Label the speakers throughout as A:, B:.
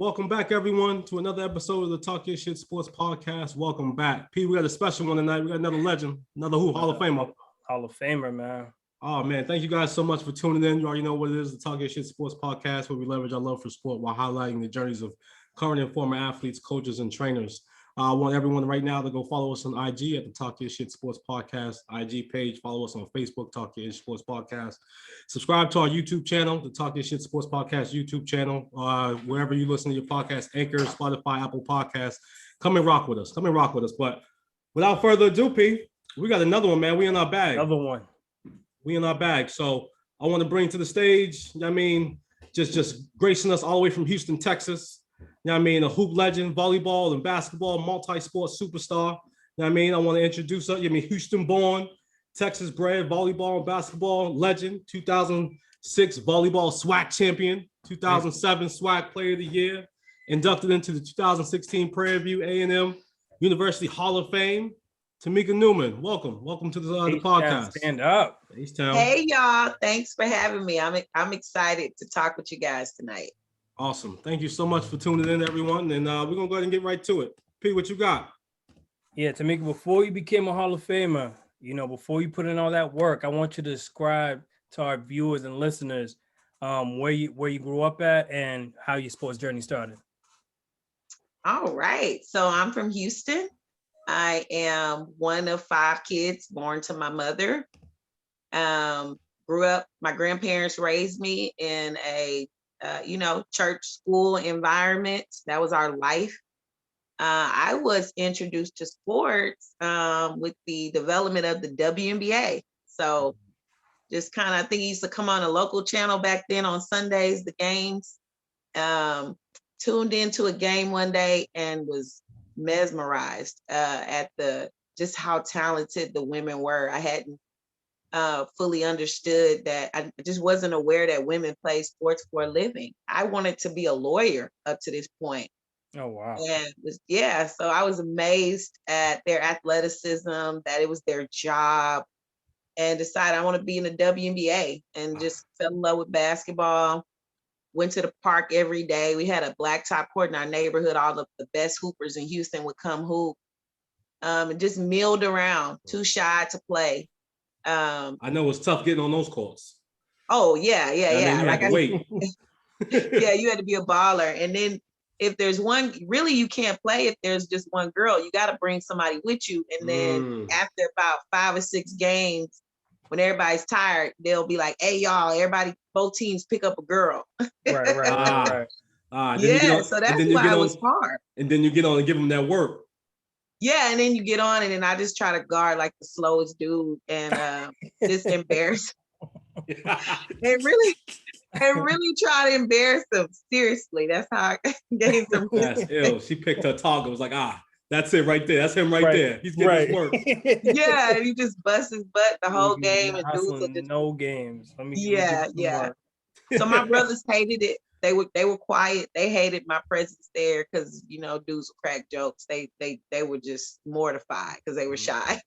A: Welcome back, everyone, to another episode of the Talk Your Shit Sports Podcast. Welcome back. P, we got a special one tonight. We got another legend, another Hall of Famer.
B: Hall of Famer, man.
A: Oh, man. Thank you guys so much for tuning in. You already know what it is, the Talk Your Shit Sports Podcast, where we leverage our love for sport while highlighting the journeys of current and former athletes, coaches, and trainers. I want everyone right now to go follow us on IG at the Talk Your Shit Sports Podcast IG page. Follow us on Facebook, Talk Your Shit Sports Podcast. Subscribe to our YouTube channel, the Talk Your Shit Sports Podcast YouTube channel. Wherever you listen to your podcast, Anchor, Spotify, Apple Podcasts. Come and rock with us. But without further ado, P, we got another one, man. We in our bag.
B: Another one.
A: We in our bag. So I want to bring to the stage, just gracing us all the way from Houston, Texas. A hoop legend, volleyball and basketball, multi-sport superstar. I want to introduce her. Houston born, Texas bred, volleyball and basketball legend, 2006 volleyball SWAC champion, 2007 SWAC player of the year, inducted into the 2016 Prairie A&M University Hall of Fame. Tamika Newman, welcome to the podcast.
B: Stand up.
A: H-Town.
C: Hey y'all, thanks for having me. I'm excited to talk with you guys tonight.
A: Awesome. Thank you so much for tuning in, everyone. And we're going to go ahead and get right to it. P, what you got?
B: Yeah, Tamika, before you became a Hall of Famer, before you put in all that work, I want you to describe to our viewers and listeners where you grew up at and how your sports journey started.
C: All right. So I'm from Houston. I am one of 5 kids born to my mother. Grew up, my grandparents raised me in a church school environment. That was our life. I was introduced to sports with the development of the WNBA. So just kind of, I think it used to come on a local channel back then on Sundays, the games. Tuned into a game one day and was mesmerized at just how talented the women were. I hadn't fully understood that. I just wasn't aware that women play sports for a living. I wanted to be a lawyer up to this point.
B: Oh, wow.
C: And so I was amazed at their athleticism, that it was their job, and decided I want to be in the WNBA, and just fell in love with basketball. Went to the park every day. We had a blacktop court in our neighborhood. All of the best hoopers in Houston would come hoop, and just milled around, too shy to play.
A: I know it's tough getting on those courts.
C: Oh yeah.
A: Wait.
C: Yeah, you had to be a baller. And then if there's one, really you can't play if there's just one girl. You got to bring somebody with you. And then after about 5 or 6 games, when everybody's tired, they'll be like, "Hey y'all, everybody, both teams pick up a girl."
B: Right.
C: So that's why it was hard.
A: And then you get on and give them that work.
C: Yeah, and then you get on, and then I just try to guard like the slowest dude, and just embarrass. and really try to embarrass them. Seriously, that's how I gained them.
A: That's ill. She picked her target. Was like, that's it right there. That's him right there. He's getting his work.
C: Yeah, and he just busts his butt the whole game, and dudes are just
B: no games.
C: Yeah. So my brothers hated it. They were quiet. They hated my presence there because dudes would crack jokes. They were just mortified because they were shy.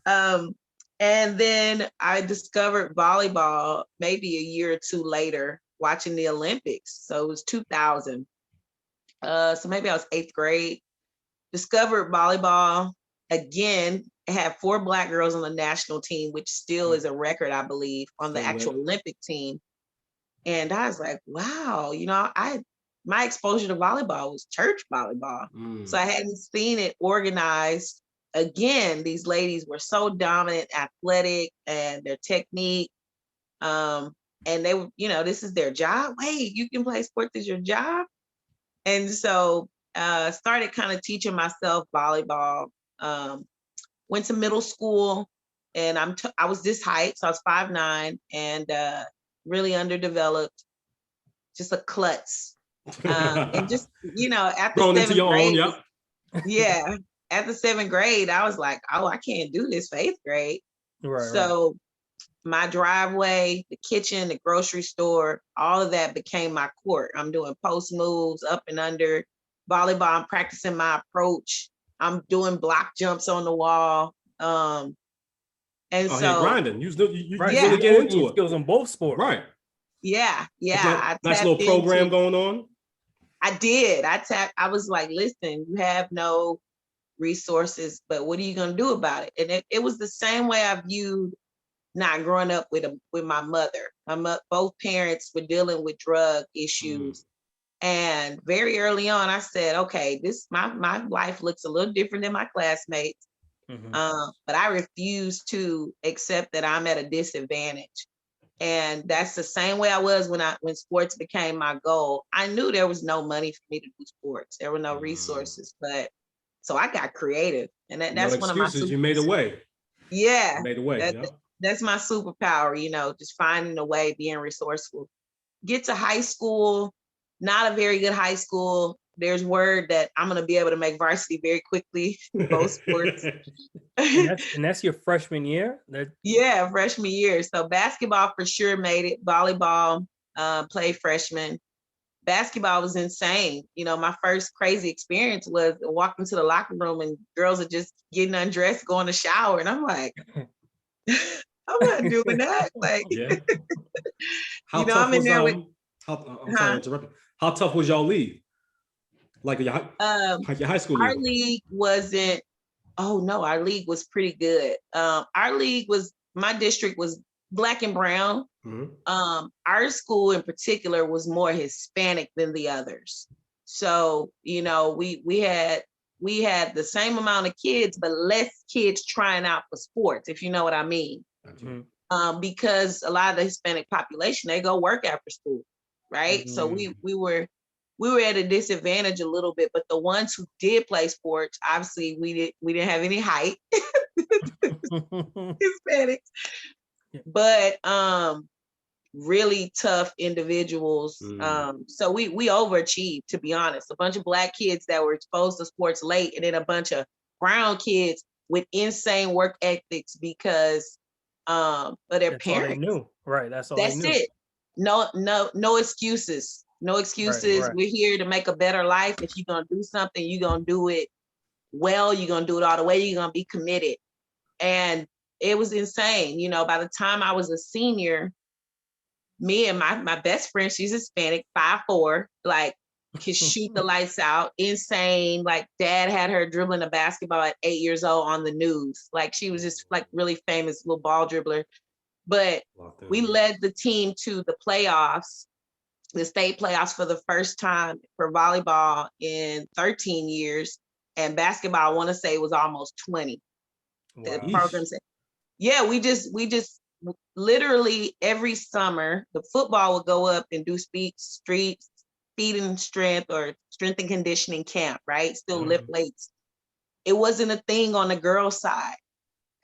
C: And then I discovered volleyball maybe a year or 2 later, watching the Olympics. So it was 2000. So maybe I was 8th grade. Discovered volleyball again. I had 4 Black girls on the national team, which still is a record, I believe, on the actual Olympic team. And I was like, wow, my exposure to volleyball was church volleyball. So I hadn't seen it organized. Again, these ladies were so dominant, athletic, and their technique. And they were, this is their job. Wait, you can play sports as your job? And so started kind of teaching myself volleyball. Went to middle school, and I was this height, so I was 5'9", and really underdeveloped, just a klutz. And just, after
A: Grown into your
C: grade,
A: own,
C: yeah. After 7th grade, I was like, oh, I can't do this for 8th grade. So my driveway, the kitchen, the grocery store, all of that became my court. I'm doing post moves, up and under, volleyball. I'm practicing my approach. I'm doing block jumps on the wall. And so
A: grinding. You
B: right.
A: really get into it.
B: Skills on both sports.
A: Right.
C: Yeah.
A: Nice little program going on.
C: I did. I was like, listen, you have no resources, but what are you going to do about it? And it was the same way I viewed not growing up with my mother. Both parents were dealing with drug issues. And very early on, I said, okay, my life looks a little different than my classmates. But I refuse to accept that I'm at a disadvantage. And that's the same way I was when sports became my goal. I knew there was no money for me to do sports. There were no resources, but so I got creative, and
A: No
C: that's one of my
A: excuses. You made a way.
C: Yeah,
A: You made a way.
C: that's my superpower. Just finding a way, being resourceful. Get to high school, not a very good high school. There's word that I'm going to be able to make varsity very quickly, both sports.
B: and that's your freshman year?
C: Yeah, freshman year. So basketball for sure made it. Volleyball, played freshman. Basketball was insane. My first crazy experience was walking to the locker room and girls are just getting undressed, going to shower. And I'm like, I'm not doing that. Like,
A: yeah. How tough
C: I'm in there with.
A: I'm sorry to interrupt. How tough was y'all league? Like your high school league?
C: Our league wasn't. Oh no, our league was pretty good. My district was Black and brown. Our school in particular was more Hispanic than the others. So, we had the same amount of kids, but less kids trying out for sports, if you know what I mean. Because a lot of the Hispanic population, they go work after school, right? So we were at a disadvantage a little bit, but the ones who did play sports, obviously we didn't have any height, Hispanics, but really tough individuals. So we overachieved, to be honest. A bunch of Black kids that were exposed to sports late, and then a bunch of brown kids with insane work ethics because of their
B: that's
C: parents.
B: All they knew. Right. That's all they knew.
C: It. No excuses. No excuses. Right. We're here to make a better life. If you're gonna do something, you're gonna do it well. You're gonna do it all the way. You're gonna be committed. And it was insane. By the time I was a senior, me and my best friend, she's Hispanic, 5'4", like can shoot the lights out, insane. Like dad had her dribbling a basketball at 8 years old on the news. Like she was just like really famous little ball dribbler. But we led the team to the playoffs, the state playoffs for the first time for volleyball in 13 years. And basketball, I want to say, was almost 20. Wow. The programs. Yeah, we just literally every summer, the football would go up and do speed and strength or strength and conditioning camp, right? Still lift weights. It wasn't a thing on the girls' side.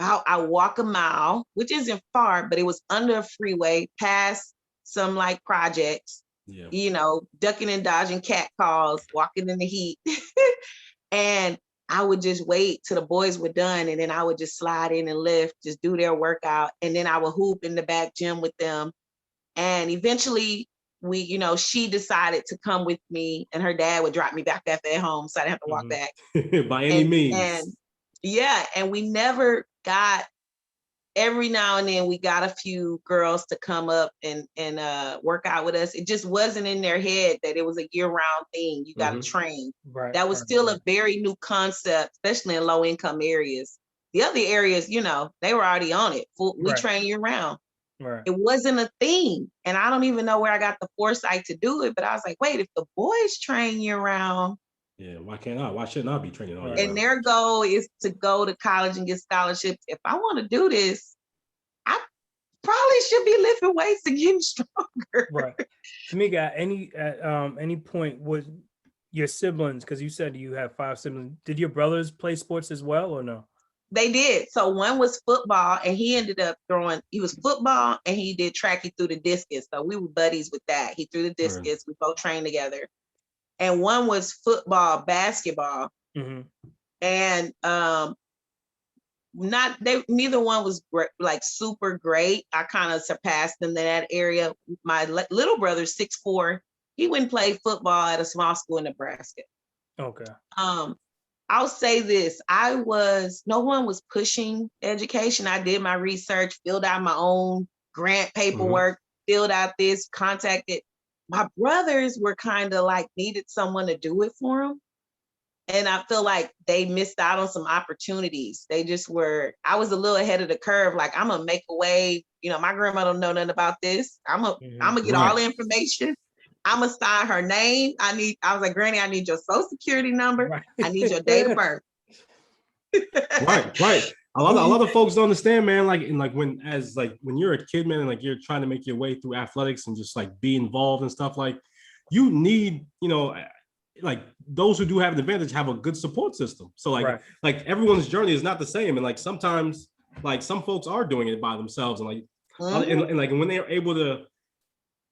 C: I walk a mile, which isn't far, but it was under a freeway, past some like projects, ducking and dodging cat calls, walking in the heat. And I would just wait till the boys were done, and then I would just slide in and lift, just do their workout. And then I would hoop in the back gym with them. And eventually she decided to come with me, and her dad would drop me back at home so I didn't have to walk back.
A: By any means.
C: And we never got, every now and then we got a few girls to come up and work out with us. It just wasn't in their head that it was a year-round thing. You got to train.
B: Right,
C: that was still a very new concept, especially in low-income areas. The other areas, they were already on it. We train year-round.
B: Right.
C: It wasn't a thing. And I don't even know where I got the foresight to do it, but I was like, wait, if the boys train year-round,
A: yeah, why can't I? Why shouldn't I be training all year
C: and
A: round?
C: Their goal is to go to college and get scholarships. If I want to do this, I probably should be lifting weights and getting stronger.
B: Right. Tamika, at any point was your siblings, because you said you have 5 siblings, did your brothers play sports as well or no?
C: They did. So one was football, and he ended up he was football and he did track. He threw the discus. So we were buddies with that. He threw the discus. Right. We both trained together. And one was football, basketball. And neither one was like super great. I kind of surpassed them in that area. My little brother, 6'4", he went and played football at a small school in Nebraska.
B: Okay.
C: I'll say this, no one was pushing education. I did my research, filled out my own grant paperwork, filled out this, contacted my brothers were kind of like needed someone to do it for them. And I feel like they missed out on some opportunities. They just were, I was a little ahead of the curve. Like, I'm gonna make a way. You know, my grandma don't know nothing about this. I'm gonna get all the information. I'm gonna sign her name. I was like, Granny, I need your social security number.
B: Right.
C: I need your date of birth.
A: Right. A lot of folks don't understand, man. Like, and like when you're a kid, man, and like you're trying to make your way through athletics and just like be involved and stuff, like you need, you know, like those who do have an advantage have a good support system. So like everyone's journey is not the same, and like sometimes like some folks are doing it by themselves, and like and like when they're able to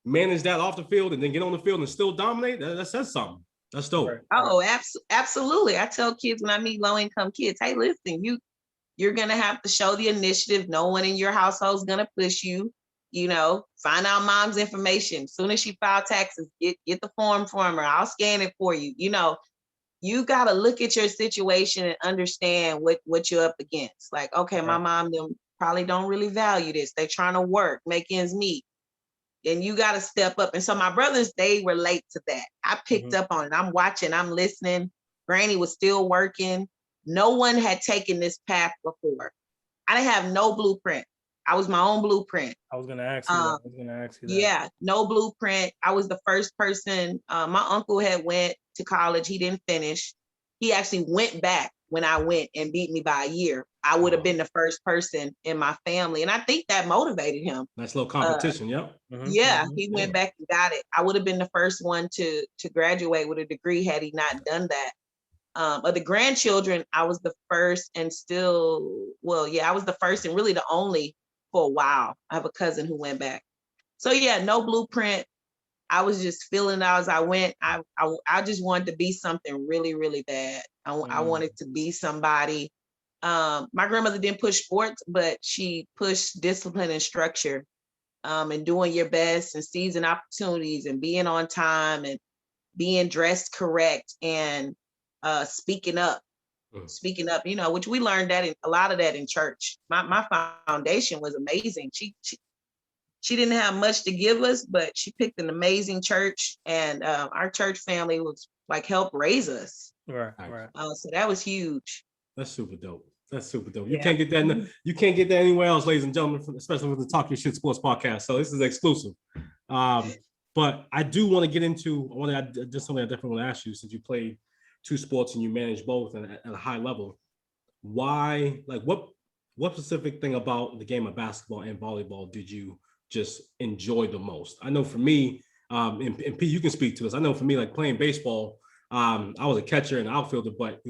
A: manage that off the field and then get on the field and still dominate, that says something. That's dope.
C: Oh, absolutely. I tell kids when I meet low income kids, hey, listen, you're gonna have to show the initiative. No one in your household is gonna push you. You know, find out mom's information. As soon as she filed taxes, get the form from her. I'll scan it for you. You know, you gotta look at your situation and understand what you're up against. Like, okay, my mom them probably don't really value this. They're trying to work, make ends meet. And you got to step up. And so my brothers, they relate to that. I picked up on it. I'm watching, I'm listening. Granny was still working. No one had taken this path before. I didn't have no blueprint. I was my own blueprint.
B: I was going to ask you that.
C: Yeah, no blueprint. I was the first person. My uncle had went to college. He didn't finish. He actually went back when I went and beat me by a year. I would have been the first person in my family. And I think that motivated him.
A: Nice little competition, yep.
C: He went back and got it. I would have been the first one to graduate with a degree had he not done that. Of the grandchildren, I was the first and still, I was the first and really the only for a while. I have a cousin who went back. So yeah, no blueprint. I was just feeling out as I went. I just wanted to be something really, really bad. I wanted to be somebody. My grandmother didn't push sports, but she pushed discipline and structure, and doing your best and seizing opportunities and being on time and being dressed correct and speaking up, you know, which we learned that a lot of that in church. My foundation was amazing. She didn't have much to give us, but she picked an amazing church, and our church family was like helped raise us.
B: Right.
C: So that was huge.
A: That's super dope. You can't get that. You can't get that anywhere else, ladies and gentlemen, especially with the Talk Your Shit Sports podcast. So this is exclusive. But I do want to get into. Just something I definitely want to ask you, since you played two sports and you manage both at a high level. Why? Like, what specific thing about the game of basketball and volleyball did you just enjoy the most? I know for me, and Pete, you can speak to this. I know for me, like playing baseball, I was a catcher and outfielder, but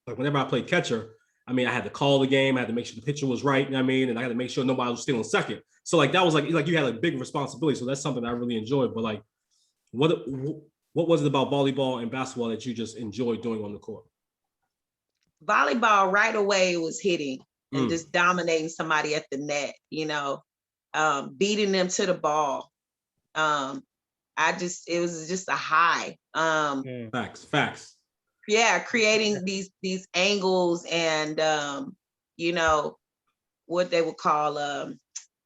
A: like whenever I played catcher, I mean, I had to call the game. I had to make sure the pitcher was right. You know what I mean? And I had to make sure nobody was stealing second. So like, that was like you had a big responsibility. So that's something I really enjoyed. But like, what was it about volleyball and basketball that you just enjoyed doing on the court?
C: Volleyball right away was hitting and just dominating somebody at the net, you know, beating them to the ball. It was just a high.
A: Facts.
C: Yeah, creating these angles and you know, what they would call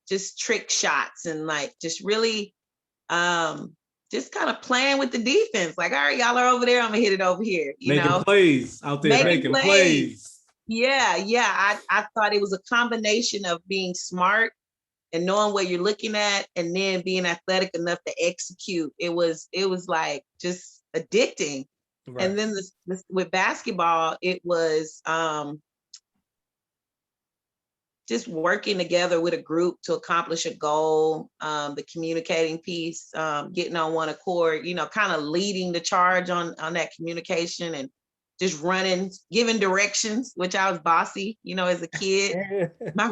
C: just trick shots and like just really just kind of playing with the defense. Like, all right, y'all are over there, I'm gonna hit it over here.
A: Making plays out there, making plays.
C: Yeah. I thought it was a combination of being smart and knowing what you're looking at and then being athletic enough to execute. It was like just addicting. Right. And then this with basketball, it was just working together with a group to accomplish a goal, the communicating piece, getting on one accord, you know, kind of leading the charge on that communication and just running, giving directions, which I was bossy, you know, as a kid. My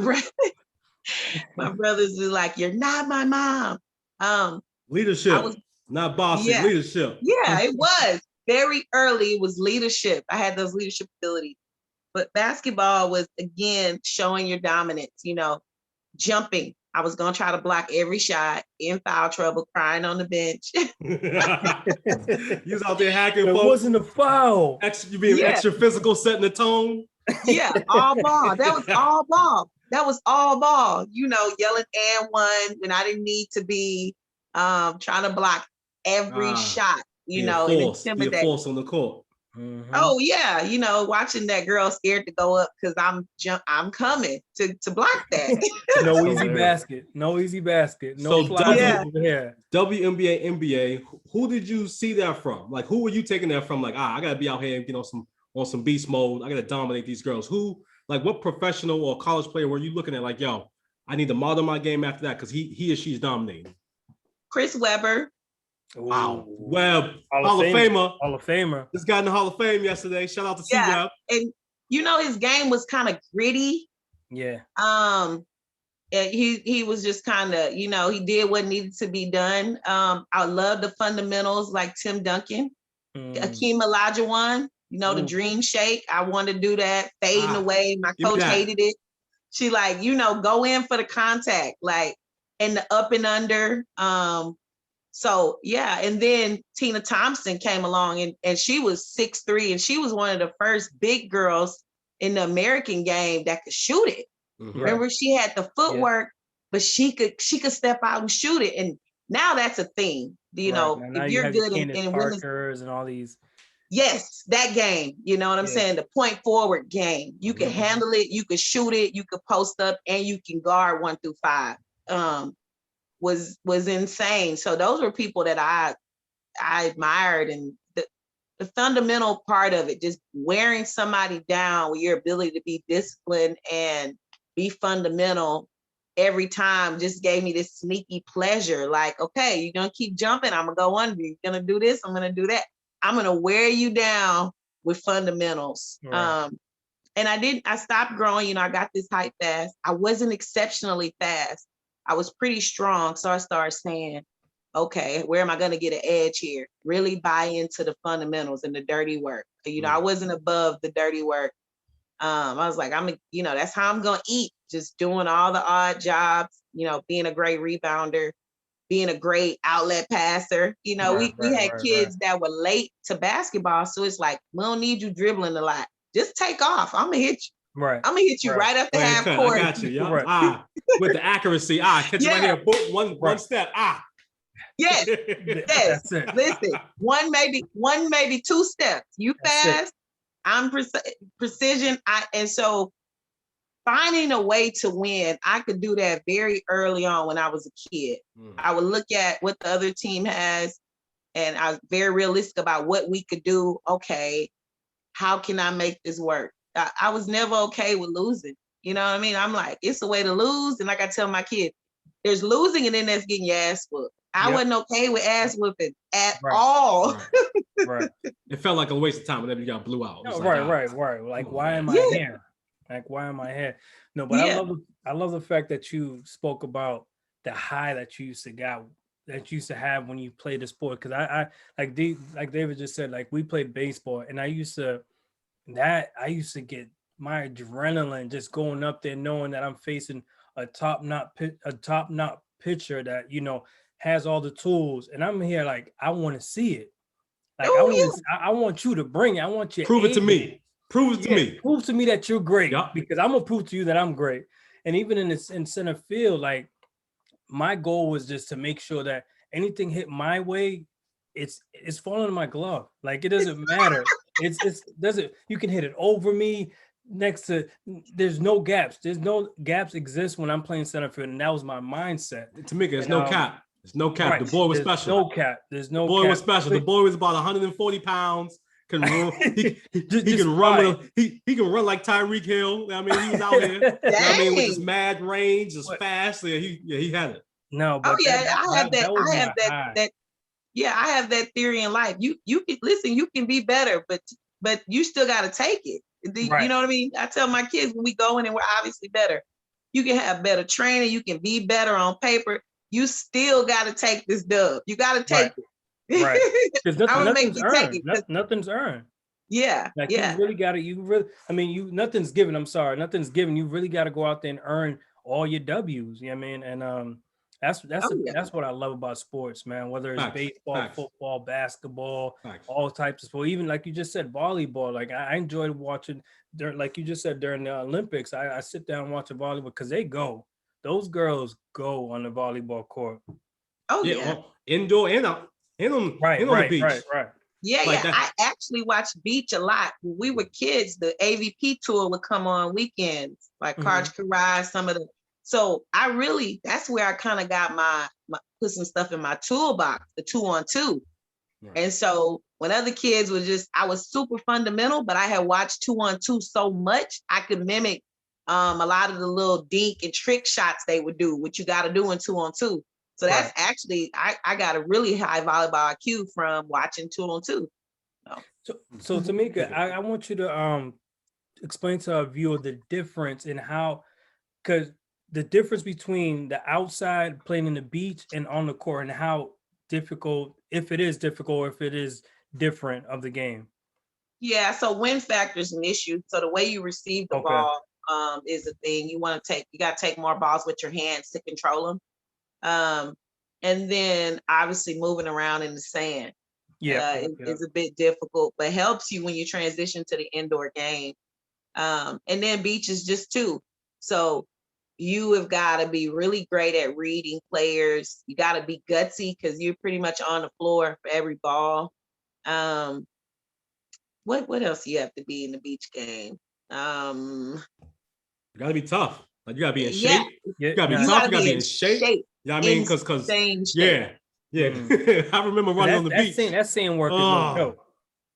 C: brothers were like, "You're not my mom."
A: Leadership, not bossy, leadership.
C: Yeah, it was. Very early, it was leadership. I had those leadership abilities. But basketball was, again, showing your dominance, you know, jumping. I was going to try to block every shot, in foul trouble, crying on the bench.
A: You was out there hacking.
B: It wasn't a foul.
A: You being extra physical, setting the tone.
C: Yeah, all ball. That was all ball. You know, yelling and one when I didn't need to be, trying to block every shot, you
A: Be a
C: know, and
A: force. Be a
C: intimidate.
A: force on the court.
B: Mhm.
C: Oh yeah, you know, watching that girl scared to go up because I'm coming to block that.
B: No
A: That's
B: easy
A: hilarious.
B: basket. No easy basket. No
A: So
B: flies
C: Yeah.
B: over here.
A: WNBA, NBA. Who did you see that from? Like, who were you taking that from? Like, I gotta be out here, you know, on some beast mode. I gotta dominate these girls. Who, like, what professional or college player were you looking at? Like, yo, I need to model my game after that because he or she's dominating.
C: Chris Webber.
A: Wow,
B: Ooh.
A: Webb,
B: Hall
A: Hall of Famer.
B: Hall of Famer.
A: This guy in the Hall of Fame yesterday. Shout out to C
C: Yeah.
A: Webb.
C: And you know, his game was kind of gritty.
B: Yeah.
C: And he was just kind of, you know, he did what needed to be done. I love the fundamentals like Tim Duncan, Akeem Olajuwon, you know, the dream shake. I want to do that, fading away. My coach hated it. She like, you know, go in for the contact, like, and the up and under. So yeah, and then Tina Thompson came along and she was 6'3", and she was one of the first big girls in the American game that could shoot it.
A: Mm-hmm.
C: Remember, she had the footwork, but she could step out and shoot it. And now that's a thing. You know,
B: now
C: if
B: you
C: you're
B: have
C: good
B: Candace
C: in women's,
B: Parkers and all these.
C: yes, that game. You know what I'm saying? The point forward game. You can handle it, you can shoot it, you could post up, and you can guard 1 through 5. Was insane. So those were people that I admired, and the fundamental part of it, just wearing somebody down with your ability to be disciplined and be fundamental every time, just gave me this sneaky pleasure. Like, okay, you're gonna keep jumping, I'm gonna go under, you're gonna do this, I'm gonna do that. I'm gonna wear you down with fundamentals.
B: Right.
C: And I stopped growing, you know, I got this height fast. I wasn't exceptionally fast. I was pretty strong. So I started saying, okay, where am I going to get an edge here? Really buy into the fundamentals and the dirty work. You know, I wasn't above the dirty work. I was like, you know, that's how I'm going to eat. Just doing all the odd jobs, you know, being a great rebounder, being a great outlet passer. You know, we had kids that were late to basketball. So it's like, we don't need you dribbling a lot. Just take off. I'm going to hit you.
B: Right.
C: I'm gonna hit you right up the half court.
A: I got you. Yeah. With the accuracy. Catch you right here. Boom, one step.
C: Yes. Yes. Listen, one maybe 2 steps. You fast. I'm precision. And so finding a way to win, I could do that very early on when I was a kid. I would look at what the other team has, and I was very realistic about what we could do. Okay, how can I make this work? I was never okay with losing. You know what I mean? I'm like, it's a way to lose. And like I tell my kids, there's losing and then there's getting your ass whooped. I wasn't okay with ass whooping at all.
B: Right.
A: It felt like a waste of time whenever you got blew out.
B: No, right. Like, why am I here? Like, why am I here? No, but I love the fact that you spoke about the high that you used to have when you played the sport. Because I like David just said, like, we played baseball, and I used to get my adrenaline just going up there, knowing that I'm facing a top-notch pitcher that, you know, has all the tools, and I'm here like, I want to see it. Like, I want you to bring it. I want you to
A: prove it to me. Prove it to me.
B: Prove to me that you're great, because I'm gonna prove to you that I'm great. And even in center field, like, my goal was just to make sure that anything hit my way, it's falling in my glove. Like, it doesn't matter. It's doesn't, you can hit it over me, next to, there's no gaps. There's no gaps exist when I'm playing center field, and that was my mindset.
A: Tamika, there's no cap. There's no cap. Right. The boy was special.
B: No cap. There's no cap.
A: The boy was special. The boy was about 140 pounds. Can run. He can run. He can run like Tyreek Hill. I mean, he was out here. I mean, with his mad range, his fast. Yeah, he had it.
B: No, but
C: I have that theory in life. You can listen. You can be better, but you still got to take it. You know what I mean? I tell my kids when we go in and we're obviously better. You can have better training. You can be better on paper. You still got to take this dub. You got to take it.
B: Right. Because nothing's earned.
C: Yeah.
B: Like, you really got to, nothing's given. I'm sorry. Nothing's given. You really got to go out there and earn all your W's. You know what I mean? And that's what I love about sports, man. Whether it's baseball, football, basketball, all types of sport. Even like you just said, volleyball. Like, I enjoyed watching, like you just said, during the Olympics. I sit down and watch a volleyball because those girls go on the volleyball court.
A: Well, indoor and out.
B: Right,
A: ain't on the
B: right,
A: beach.
B: right.
C: Yeah,
A: Like
C: yeah.
A: that.
C: I actually watched beach a lot. When we were kids, the AVP tour would come on weekends, like Karch Karai, some of the. So that's where I kind of got put some stuff in my toolbox, the 2-on-2.
A: Right.
C: And so when other kids were I was super fundamental, but I had watched 2-on-2 so much, I could mimic a lot of the little dink and trick shots they would do, which you got to do in 2-on-2. So that's actually, I got a really high volleyball IQ from watching 2-on-2.
B: So Tamika, I want you to explain to our viewer the difference in how, because the difference between the outside playing in the beach and on the court, and how difficult, if it is difficult, or if it is different of the game.
C: Yeah, so wind factor is an issue. So the way you receive the ball is a thing. You got to take more balls with your hands to control them. And then obviously moving around in the sand is a bit difficult, but helps you when you transition to the indoor game. And then beach is just two. So you have got to be really great at reading players. You got to be gutsy because you're pretty much on the floor for every ball. What else you have to be in the beach game?
A: You gotta be tough. Like you gotta be in
C: Yeah.
A: shape. You gotta be tough. You gotta be in shape. You know what I mean? Because yeah. I remember running on the beach.
B: That sand work is no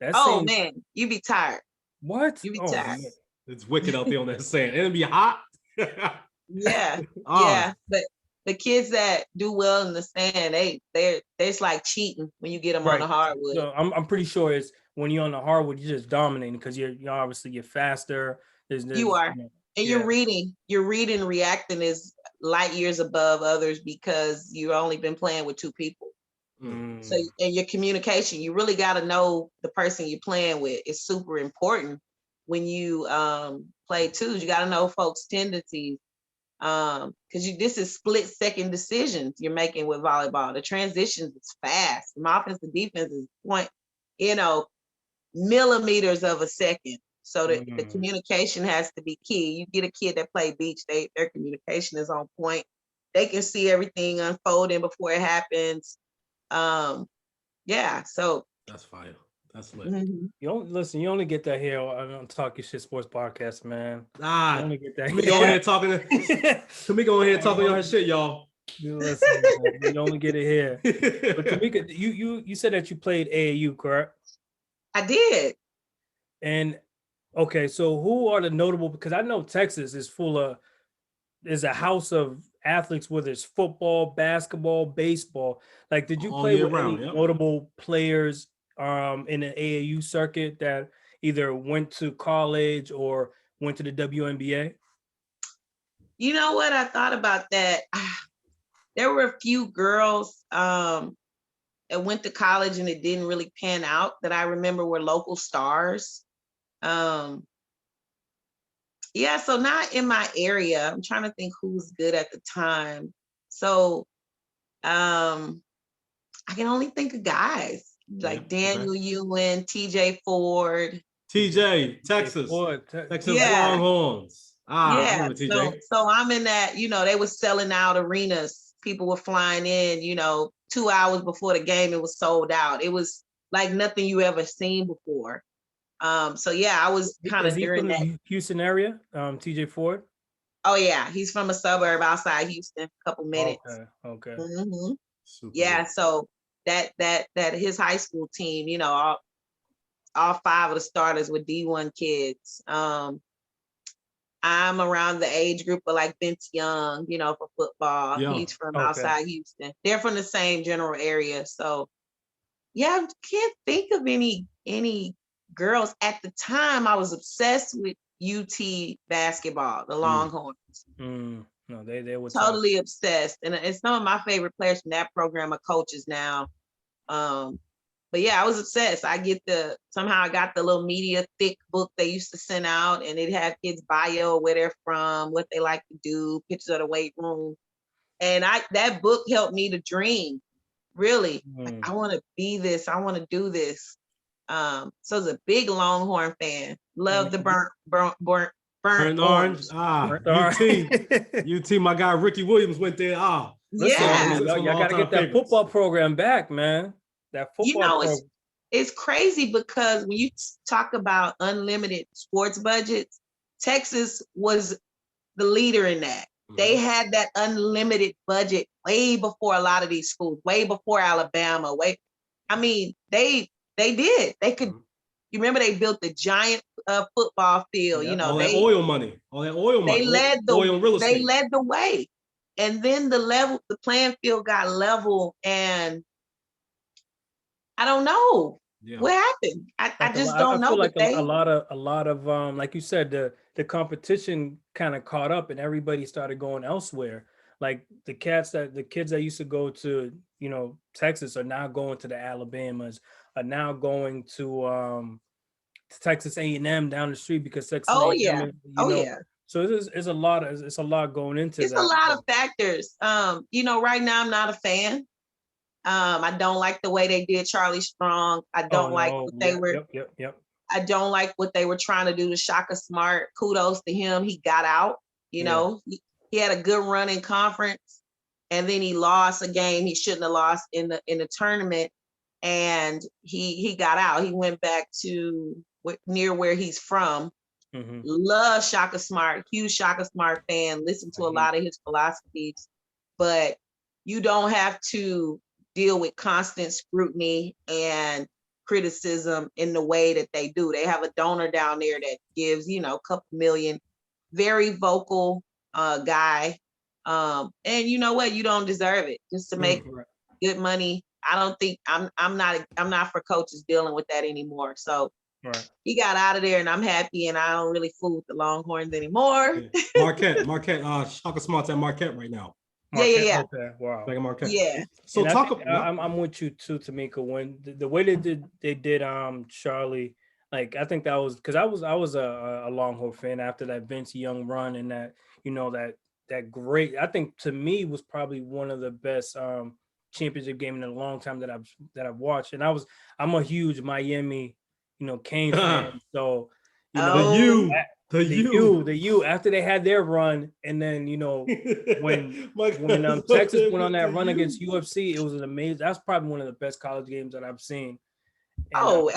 B: joke.
C: Man, you be tired.
B: What?
C: You be tired. Man.
A: It's wicked out there on that sand. It'll be hot.
C: Yeah. Yeah. But the kids that do well in the sand, it's like cheating when you get them on the hardwood.
B: So I'm pretty sure it's when you're on the hardwood, you're just dominating because you're obviously you're faster.
C: You are. And you're reading, reacting is light years above others because you've only been playing with two people. So, and your communication, you really got to know the person you're playing with. It's super important when you play twos. You got to know folks' tendencies because this is split-second decisions you're making with volleyball. The transitions is fast. From offense to defense is millimeters of a second. So the communication has to be key. You get a kid that play beach, their communication is on point. They can see everything unfolding before it happens. So
A: that's fire. That's lit.
B: You only get that here on Talk Your Shit Sports Podcast, man. You only get that.
A: Tamika on here talking her shit, y'all.
B: You listen, man, you only get it here. But Tamika, you said that you played AAU, correct?
C: I did.
B: And okay, so who are the notable? Because I know Texas is a house of athletes, whether it's football, basketball, baseball. Like, did you play with any notable players in the AAU circuit that either went to college or went to the WNBA?
C: You know what? I thought about that. There were a few girls that went to college and it didn't really pan out that I remember were local stars. So not in my area. I'm trying to think who was good at the time. So I can only think of guys like Daniel Ewan, TJ Ford.
A: TJ, Texas. Texas Longhorns. I remember TJ.
C: So I'm in that, they were selling out arenas. People were flying in, 2 hours before the game, it was sold out. It was like nothing you ever seen before. I was kind of during that
B: Houston area, TJ Ford.
C: Oh yeah, he's from a suburb outside Houston, a couple minutes.
B: Okay.
C: Mm-hmm. Yeah, so that his high school team, all 5 of the starters were D1 kids. I'm around the age group of like Vince Young, for football. He's from outside Houston. They're from the same general area. So I can't think of any girls. At the time, I was obsessed with UT basketball, the Longhorns.
B: No, they were
C: totally obsessed. And some of my favorite players from that program are coaches now. I was obsessed. Somehow I got the little media thick book they used to send out, and it had kids' bio, where they're from, what they like to do, pictures of the weight room. And that book helped me to dream, really. Like, I want to be this. I want to do this. So I was a big Longhorn fan. Love the burnt orange.
A: UT, my guy Ricky Williams went there.
B: Y'all gotta get that football program back, man. That
C: You
B: football
C: know,
B: program.
C: it's crazy because when you talk about unlimited sports budgets, Texas was the leader in that. They had that unlimited budget way before a lot of these schools, way before Alabama. I mean, they did. They could. You remember they built the giant football field.
A: Yeah,
C: You know,
A: all that oil money, oil and real
C: they
A: estate.
C: led the way, and then the playing field got level, and I don't know
A: Yeah.
C: what happened. I
B: Like
C: just
B: I
C: don't know.
B: feel
C: But
B: like a lot of like you said, the competition kind of caught up and everybody started going elsewhere. Like the kids that used to go to, you know, Texas are now going to the Alabamas, are now going to Texas A&M down the street because Texas
C: oh
B: A&M
C: yeah,
B: is, you
C: oh
B: know,
C: yeah.
B: so it's a lot going into
C: It's a
B: that.
C: lot of factors. You know, right now I'm not a fan. I don't like the way they did Charlie Strong. I
B: Oh
C: don't like
B: no,
C: what they
B: yeah,
C: were.
B: yep.
C: I don't like what they were trying to do to Shaka Smart. Kudos to him. He got out. You
B: Yeah.
C: know, he had a good run in conference, and then he lost a game he shouldn't have lost in the tournament, and he got out. He went back to near where he's from.
B: Mm-hmm.
C: Love Shaka Smart, huge Shaka Smart fan. Listen to a lot of his philosophies, but you don't have to deal with constant scrutiny and criticism in the way that they do. They have a donor down there that gives, you know, a couple million, very vocal guy. And you know what? You don't deserve it just to make
B: Right.
C: good money. I don't think I'm not for coaches dealing with that anymore. So
B: Right.
C: he got out of there and I'm happy and I don't really fool with the Longhorns anymore.
A: Yeah. Marquette, Shaka Smart's at Marquette right now.
B: Marquette,
C: Yeah.
B: okay, wow.
A: Back at Marquette.
C: Yeah.
A: So
B: And I
A: talk
B: think
A: about
B: I'm with you too, Tamika. When the way they did Charlie, like I think that was because I was a Longhorn fan after that Vince Young run and that, you know, that great, I think to me was probably one of the best championship game in a long time that I've watched. And I'm a huge Miami, you know, Canes fan. So, you
A: the
B: know,
C: Oh,
A: U, the
B: the
A: U.
B: U after they had their run, and then, you know, when
A: My cousin was
B: Texas
A: there
B: went on
A: with the
B: that run
A: U.
B: against UFC, it was an amazing. That's probably one of the best college games that I've seen. And
C: oh,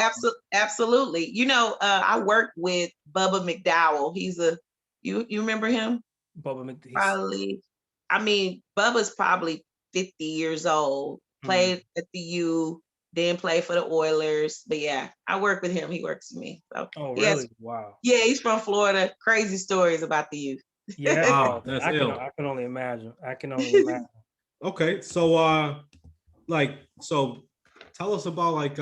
C: absolutely. You know, I worked with Bubba McDowell. He's you remember him?
B: Bubba McDees.
C: Probably. I mean, Bubba's probably 50 years old. Played at the U, then played for the Oilers. But yeah, I work with him. He works with me. So
B: Oh,
C: yes,
B: really? Wow.
C: yeah, he's from Florida. Crazy stories about the youth.
B: Yeah.
A: Wow,
B: Oh,
A: that's ill.
B: I can only imagine. I can only imagine.
A: Okay, so so tell us about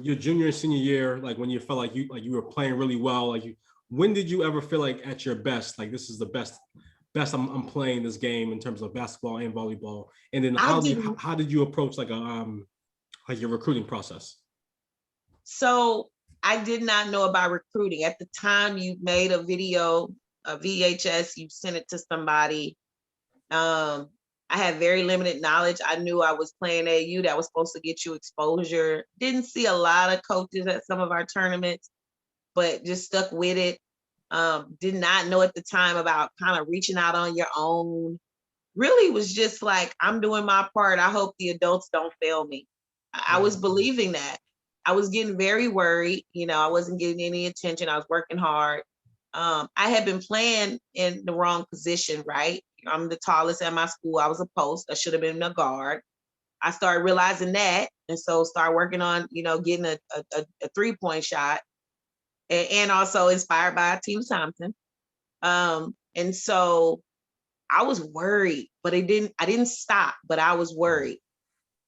A: your junior and senior year, like when you felt like you were playing really well. When did you ever feel like at your best, like this is the best I'm playing this game in terms of basketball and volleyball? And then
C: I didn't.
A: how did you approach like your recruiting process?
C: So I did not know about recruiting. At the time you made a video, a VHS, you sent it to somebody. I had very limited knowledge. I knew I was playing AU that was supposed to get you exposure. Didn't see a lot of coaches at some of our tournaments, but just stuck with it. Did not know at the time about kind of reaching out on your own. Really was just like, I'm doing my part. I hope the adults don't fail me. I was believing that. I was getting very worried. You know, I wasn't getting any attention. I was working hard. I had been playing in the wrong position, right? I'm the tallest at my school. I was a post. I should have been a guard. I started realizing that. And so started working on, you know, getting a 3-point shot and also inspired by Team Thompson. And so I was worried, but I didn't stop, but I was worried.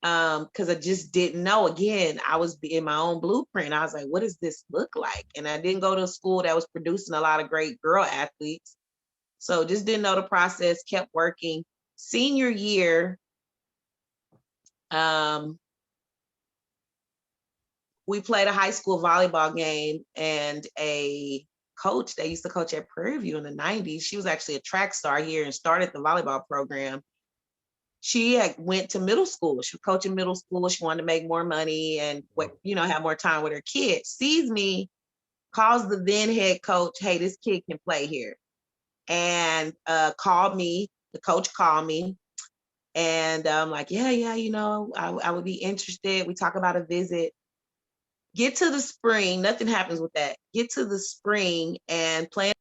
C: Because I just didn't know. Again, I was in my own blueprint. I was like, what does this look like? And I didn't go to a school that was producing a lot of great girl athletes. So just didn't know the process, kept working. Senior year, we played a high school volleyball game and a coach that used to coach at Prairie in the 90s, she was actually a track star here and started the volleyball program. She had went to middle school. She was coaching middle school. She wanted to make more money and have more time with her kids. Sees me, calls the then head coach, hey, this kid can play here. And called me, the coach called me And I'm like, yeah, you know, I would be interested. We talk about a visit. Get to the spring, nothing happens with that. Get to the spring and plan.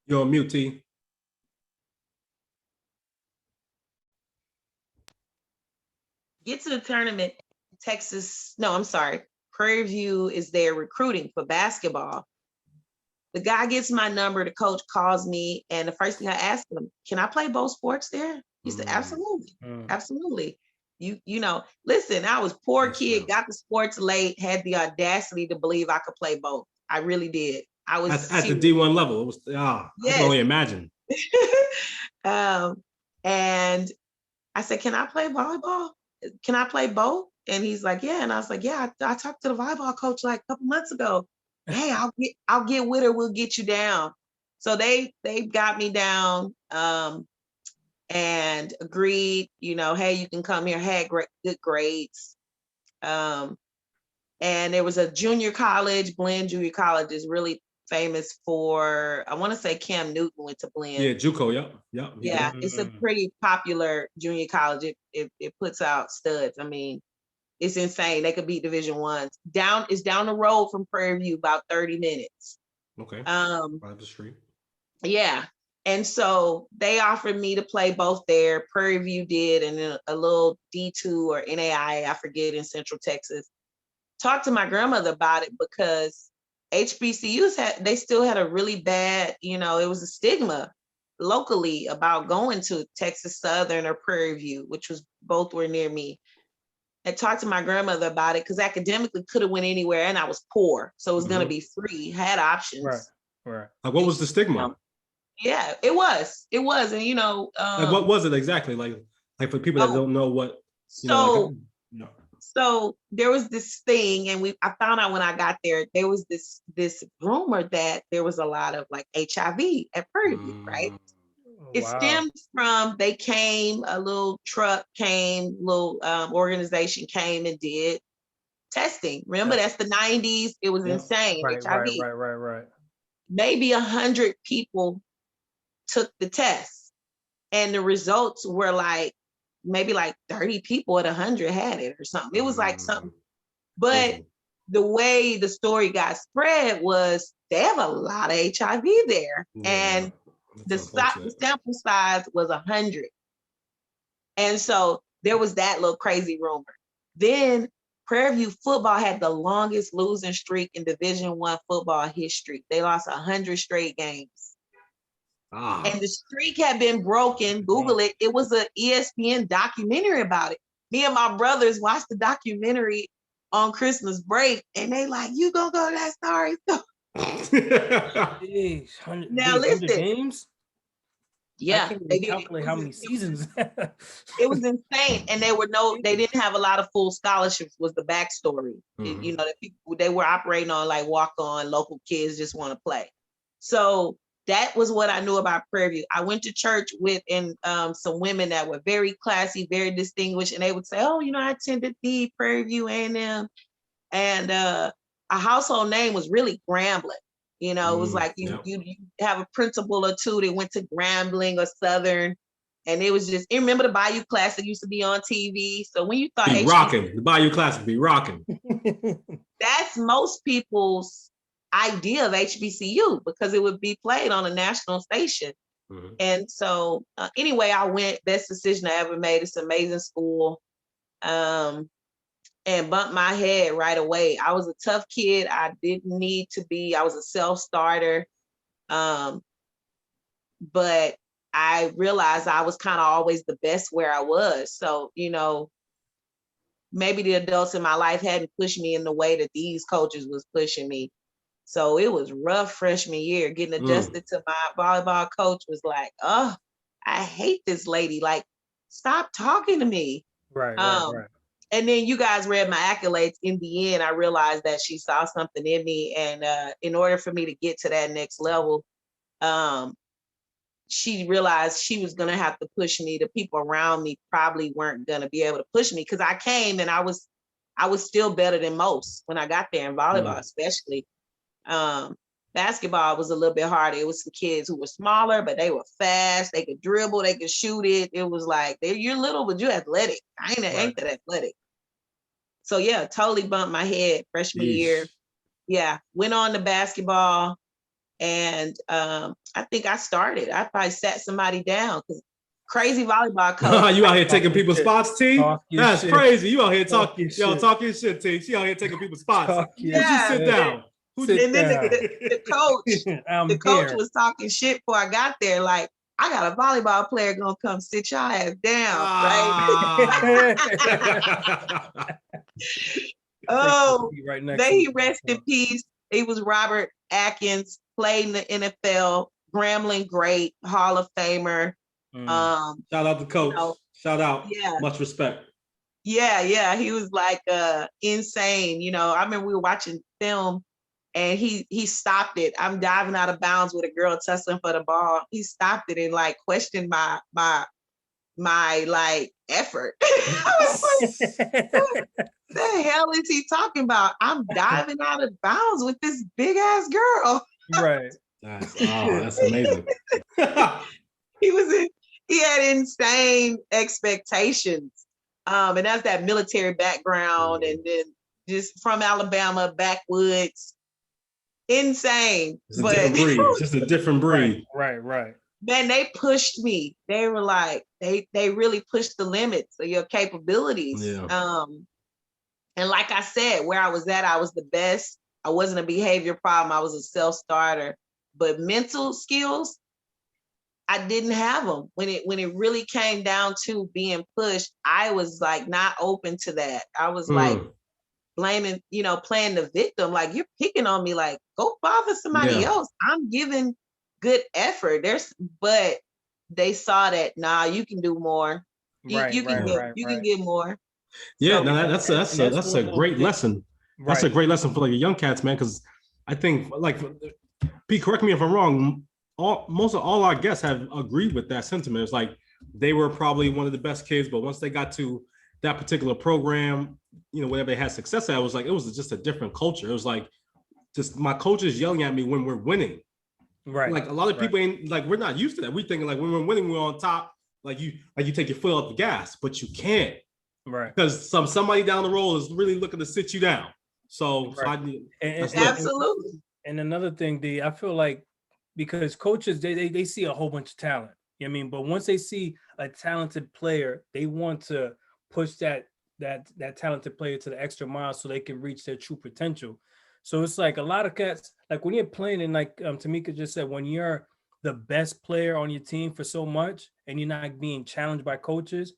A: You're on mute, T.
C: Get to the tournament. Texas, no, I'm sorry. Prairie View is there recruiting for basketball. The guy gets my number, the coach calls me, and the first thing I asked him, can I play both sports there? He said, absolutely, absolutely. You know, listen, I was poor
A: That's
C: kid,
A: real.
C: got the sports late, had the audacity to believe I could play both. I really did. I was
A: At the
C: serious.
A: D1 level. It was I can only imagine.
C: And I said, can I play volleyball? Can I play both? And he's like, yeah. And I was like, yeah, I talked to the volleyball coach like a couple months ago. Hey, I'll get with her. We'll get you down. So they got me down and agreed, you know, hey, you can come here. Had good grades. And there was a junior college. Blinn Junior College is really famous for, I want to say Cam Newton went to Blinn.
A: Yeah, JUCO. Yep.
C: Yeah, it's a pretty popular junior college. It puts out studs. I mean, it's insane. They could beat Division Ones. It's down the road from Prairie View, about 30 minutes.
A: Okay. Right up the street.
C: Yeah. And so they offered me to play both there. Prairie View did, and then a little D2 or NAIA, I forget, in Central Texas. Talked to my grandmother about it because HBCUs they still had a really bad, you know, it was a stigma locally about going to Texas Southern or Prairie View, which was both were near me. I talked to my grandmother about it because academically could have went anywhere, and I was poor, so it was going to be free. Had options.
B: Right.
A: Like, what was the stigma?
C: Yeah, it was, and you know,
A: like, what was it exactly? Like for people that don't know what, you know, like,
C: so there was this thing, and I found out when I got there, there was this rumor that there was a lot of like HIV at Prairie View, right? It stemmed from a little truck came, organization came and did testing. Remember, that's the 90s. It was insane. HIV.
B: Right.
C: Maybe 100 people took the test, and the results were like maybe like 30 people at 100 had it or something. It was like something. But the way the story got spread was they have a lot of HIV there, and the sample size was 100. And so there was that little crazy rumor. Then Prairie View football had the longest losing streak in Division I football history. They lost 100 straight games. And the streak had been broken. Google it. It was an ESPN documentary about it. Me and my brothers watched the documentary on Christmas break, and they like, you gonna go to that story?
B: Now listen, games.
C: Yeah,
B: I can't even calculate how many seasons.
C: It was insane, and they didn't have a lot of full scholarships. Was the backstory? You know, they were operating on like walk on local kids just want to play. So that was what I knew about Prairie View. I went to church with some women that were very classy, very distinguished, and they would say, "Oh, you know, I attended the Prairie View A&M," and a household name was really Grambling. You know, it was like you have a principal or two that went to Grambling or Southern, and it was just. You remember the Bayou Classic used to be on TV. So when you thought
A: rocking, the Bayou Classic be rocking.
C: That's most people's idea of HBCU because it would be played on a national station. And so anyway, I went. Best decision I ever made. It's an amazing school. And bumped my head right away. I was a tough kid. I didn't need to be. I was a self-starter. But I realized I was kind of always the best where I was. So, you know, maybe the adults in my life hadn't pushed me in the way that these coaches was pushing me. So it was rough freshman year. Getting adjusted to my volleyball coach was like, oh, I hate this lady. Like, stop talking to me.
B: Right.
C: And then you guys read my accolades. In the end, I realized that she saw something in me. And in order for me to get to that next level, she realized she was going to have to push me. The people around me probably weren't going to be able to push me because I came and I was still better than most when I got there in volleyball, especially. Basketball was a little bit harder. It was some kids who were smaller, but they were fast. They could dribble. They could shoot it. It was like, you're little, but you're athletic. I ain't that athletic. So yeah, totally bumped my head freshman year. Yeah, went on to basketball, and I think I probably sat somebody down because crazy volleyball coach.
A: You out here taking people's spots, T? That's crazy. You out here talking shit, T. She out here taking people's spots.
C: Yeah.
A: Sit down.
C: And then the coach was talking shit before I got there. Like, I got a volleyball player gonna come sit your ass down, right? Oh, may he rest in peace. He was Robert Atkins, played in the NFL, Grambling great, Hall of Famer.
A: Shout out to coach. Shout out. Yeah. Much respect.
C: Yeah. He was like insane. I remember we were watching film and he stopped it. I'm diving out of bounds with a girl tussling for the ball. He stopped it and like questioned my like effort. I was like, what the hell is he talking about? I'm diving out of bounds with this big ass girl.
B: Right.
A: That's amazing.
C: He had insane expectations. And that's that military background, and then just from Alabama, backwoods. Insane.
A: Just a different breed.
B: Right.
C: Man, they pushed me. They were like, they really pushed the limits of your capabilities. Yeah. And like I said, where I was at, I was the best. I wasn't a behavior problem. I was a self-starter. But mental skills, I didn't have them. When it really came down to being pushed, I was like not open to that. I was like blaming, playing the victim. Like, you're picking on me, like, go bother somebody else. I'm giving good effort. But they saw that, nah, you can do more. You can get more.
A: Yeah, so, no, that's a great lesson. Right. That's a great lesson for like the young cats, man. Because I think, like, Pete, correct me if I'm wrong. Most of all our guests have agreed with that sentiment. It's like they were probably one of the best kids, but once they got to that particular program, whenever they had success at, it was just a different culture. It was like just my coaches yelling at me when we're winning.
B: Right.
A: Like a lot of people ain't like, we're not used to that. We thinking like when we're winning, we're on top. Like you take your foot off the gas, but you can't.
B: Right.
A: Because somebody down the road is really looking to sit you down. So,
C: absolutely.
B: And another thing, D, I feel like because coaches, they see a whole bunch of talent. You know what I mean? But once they see a talented player, they want to push that talented player to the extra mile so they can reach their true potential. So it's like a lot of cats, like when you're playing, and like Tamika just said, when you're the best player on your team for so much and you're not being challenged by coaches,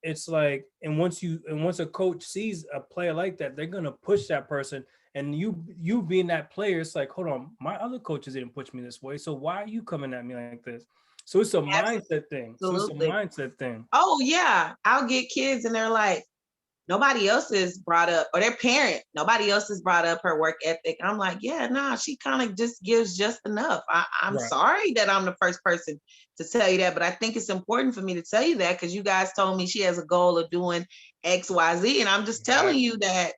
B: it's like, and once a coach sees a player like that, they're gonna push that person. And you being that player, it's like, hold on, my other coaches didn't push me this way, so why are you coming at me like this? So it's a mindset thing.
C: Oh yeah, I'll get kids and they're like, nobody else is brought up, or their parent, nobody else has brought up her work ethic. I'm like, yeah, nah, she kind of just gives just enough. I'm sorry that I'm the first person to tell you that, but I think it's important for me to tell you that because you guys told me she has a goal of doing X, Y, Z, and I'm just telling you that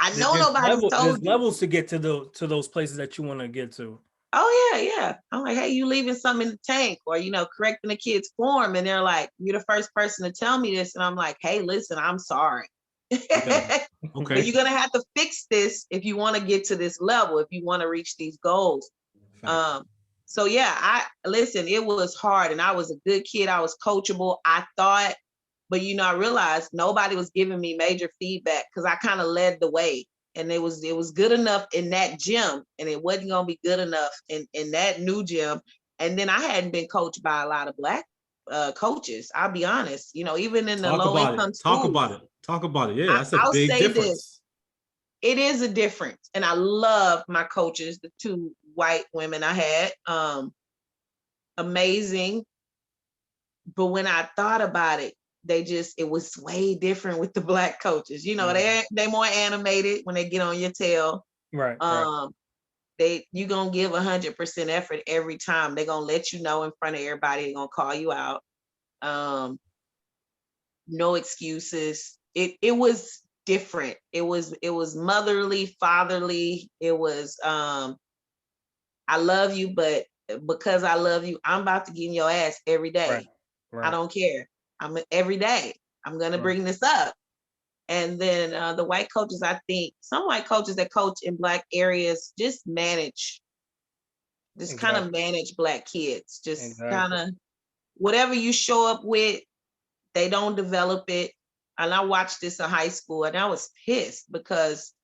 C: I know nobody's told
B: there's levels to get to those places that you want to get to.
C: Oh yeah. I'm like, hey, you leaving something in the tank, or correcting a kid's form, and they're like, you're the first person to tell me this, and I'm like, hey, listen, I'm sorry. Okay. But you're gonna have to fix this if you want to get to this level, if you want to reach these goals. So yeah, it was hard, and I was a good kid. I was coachable, I thought, but I realized nobody was giving me major feedback because I kind of led the way. And it was good enough in that gym, and it wasn't gonna be good enough in that new gym. And then I hadn't been coached by a lot of Black coaches. I'll be honest, even in the low income schools.
A: Talk about it. Yeah, that's a big difference.
C: It is a difference, and I love my coaches, the two white women I had, amazing. But when I thought about it, it was way different with the Black coaches. They more animated when they get on your tail.
B: Right.
C: You gonna give 100% effort every time. They're gonna let you know in front of everybody. They're gonna call you out. No excuses. It was different. It was motherly, fatherly. It was I love you, but because I love you, I'm about to get in your ass every day.
B: Right.
C: I
B: Right.
C: don't care. Every day. I'm gonna
B: Right.
C: bring this up. And then the white coaches, I think some white coaches that coach in Black areas just kind of
B: Exactly.
C: manage Black kids. Just kind
B: Exactly.
C: of whatever you show up with, they don't develop it. And I watched this in high school and I was pissed because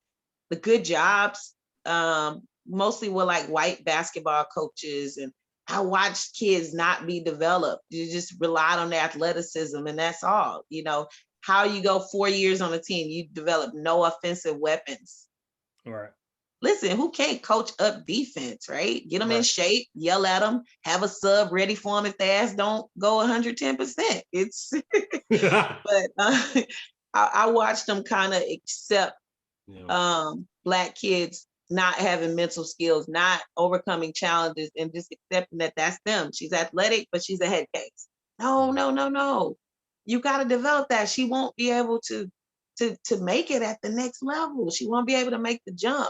C: the good jobs mostly were like white basketball coaches. And I watched kids not be developed. You just relied on their athleticism and that's all. You know, how you go 4 years on a team, you develop no offensive weapons.
B: Right.
C: Listen, who can't coach up defense, right? Get them in
B: Right.
C: shape, yell at them, have a sub ready for them if their ass don't go 110%. It's, but I watched them kind of accept
A: Yeah.
C: Black kids not having mental skills, not overcoming challenges, and just accepting that that's them. She's athletic, but she's a head case. No, no, no, no. You got to develop that. She won't be able to make it at the next level. She won't be able to make the jump.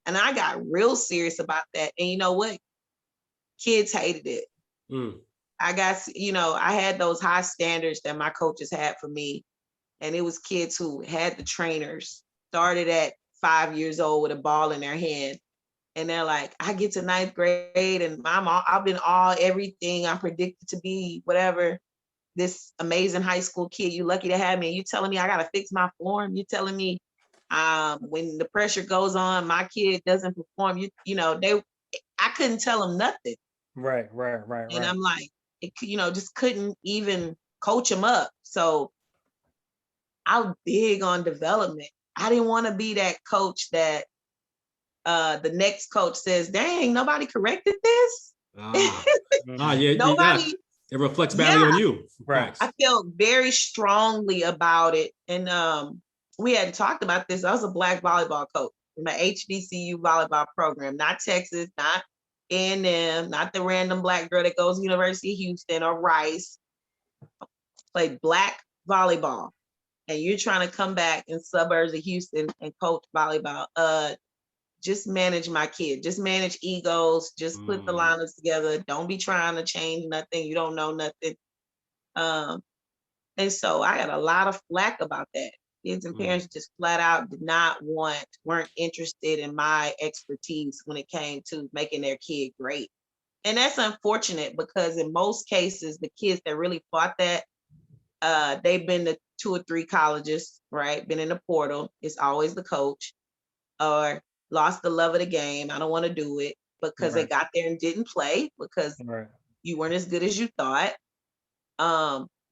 C: And I got real serious about that. And you know what? Kids hated it.
A: Mm.
C: I got, I had those high standards that my coaches had for me. And it was kids who had the trainers, started at 5 years old with a ball in their hand. And they're like, I get to ninth grade and I've been all everything I'm predicted to be, whatever. This amazing high school kid, you lucky to have me. And you telling me I gotta fix my form. You telling me when the pressure goes on, my kid doesn't perform. I couldn't tell them nothing.
B: Right. Right. Right.
C: And
B: Right.
C: I'm like, just couldn't even coach them up. So I'm big on development. I didn't want to be that coach that the next coach says, dang, nobody corrected this.
A: Ah,
B: Mhm.
A: yeah, yeah.
C: Nobody,
A: It reflects badly
C: yeah.
A: on you.
B: Right.
C: I
A: Facts.
C: felt very strongly about it. And we had talked about this. I was a Black volleyball coach in my HBCU volleyball program, not Texas, not A&M, not the random Black girl that goes to University of Houston or Rice. Played Black volleyball. And you're trying to come back in suburbs of Houston and coach volleyball. Just manage my kid. Just manage egos. Just put the
A: Mm.
C: lineups together. Don't be trying to change nothing. You don't know nothing. And so I got a lot of flack about that. Kids and
A: Mm.
C: parents just flat out weren't interested in my expertise when it came to making their kid great. And that's unfortunate because in most cases, the kids that really fought that, they've been to 2 or 3 colleges, right? Been in the portal. It's always the coach or lost the love of the game. I don't want to do it because they
B: Right.
C: got there and didn't play because
B: Right.
C: you weren't as good as you thought.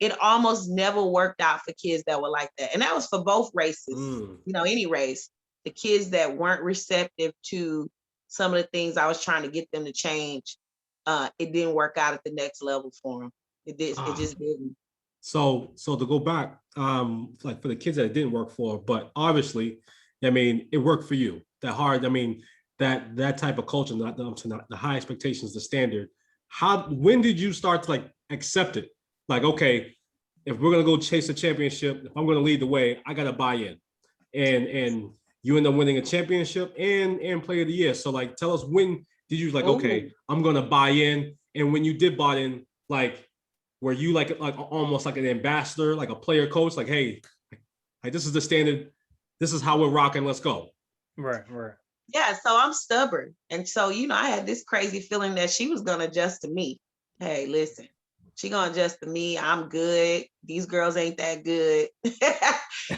C: It almost never worked out for kids that were like that. And that was for both races,
A: Mm.
C: any race. The kids that weren't receptive to some of the things I was trying to get them to change, it didn't work out at the next level for them. It
A: Ah.
C: just didn't.
A: So to go back, like for the kids that it didn't work for, but obviously, I mean, it worked for you. That hard, I mean, that type of culture, not the high expectations, the standard. When did you start to like accept it? Like, okay, if we're gonna go chase a championship, if I'm gonna lead the way, I gotta buy in. And you end up winning a championship and player of the year. So like tell us, when did you like, okay,
C: Ooh.
A: I'm gonna buy in? And when you did buy in, like, were you like almost like an ambassador, like a player coach, like, hey, like this is the standard, this is how we're rocking, let's go.
B: Right. Right.
C: Yeah, so I'm stubborn. And so, I had this crazy feeling that she was gonna adjust to me. Hey, listen, she gonna adjust to me. I'm good. These girls ain't that good.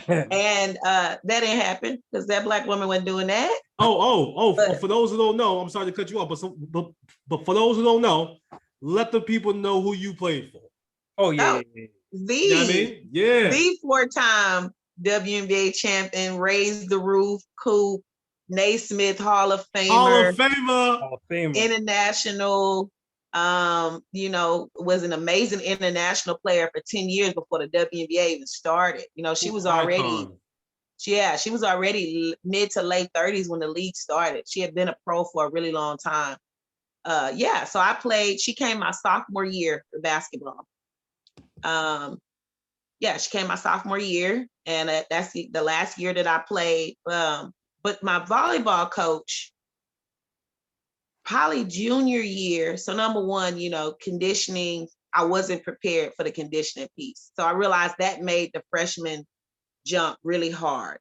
C: And that didn't happen because that Black woman wasn't doing that.
A: Oh,
C: But
A: for those who don't know, I'm sorry to cut you off, but for those who don't know, let the people know who you played for.
B: Oh yeah.
C: oh,
B: Yeah. Yeah.
A: You know what I mean? Yeah.
C: the 4-time WNBA champion, raised the roof, Coop, Naismith Hall of
A: Hall
C: Famer,
A: of Famer.
B: Hall of Famer.
C: international, was an amazing international player for 10 years before the WNBA even started. She was already,
A: Icon.
C: she was already mid to late 30s when the league started. She had been a pro for a really long time. So I played, she came my sophomore year for basketball. She came my sophomore year, and that's the last year that I played. But my volleyball coach, probably junior year. So number one, conditioning, I wasn't prepared for the conditioning piece. So I realized that made the freshman jump really hard.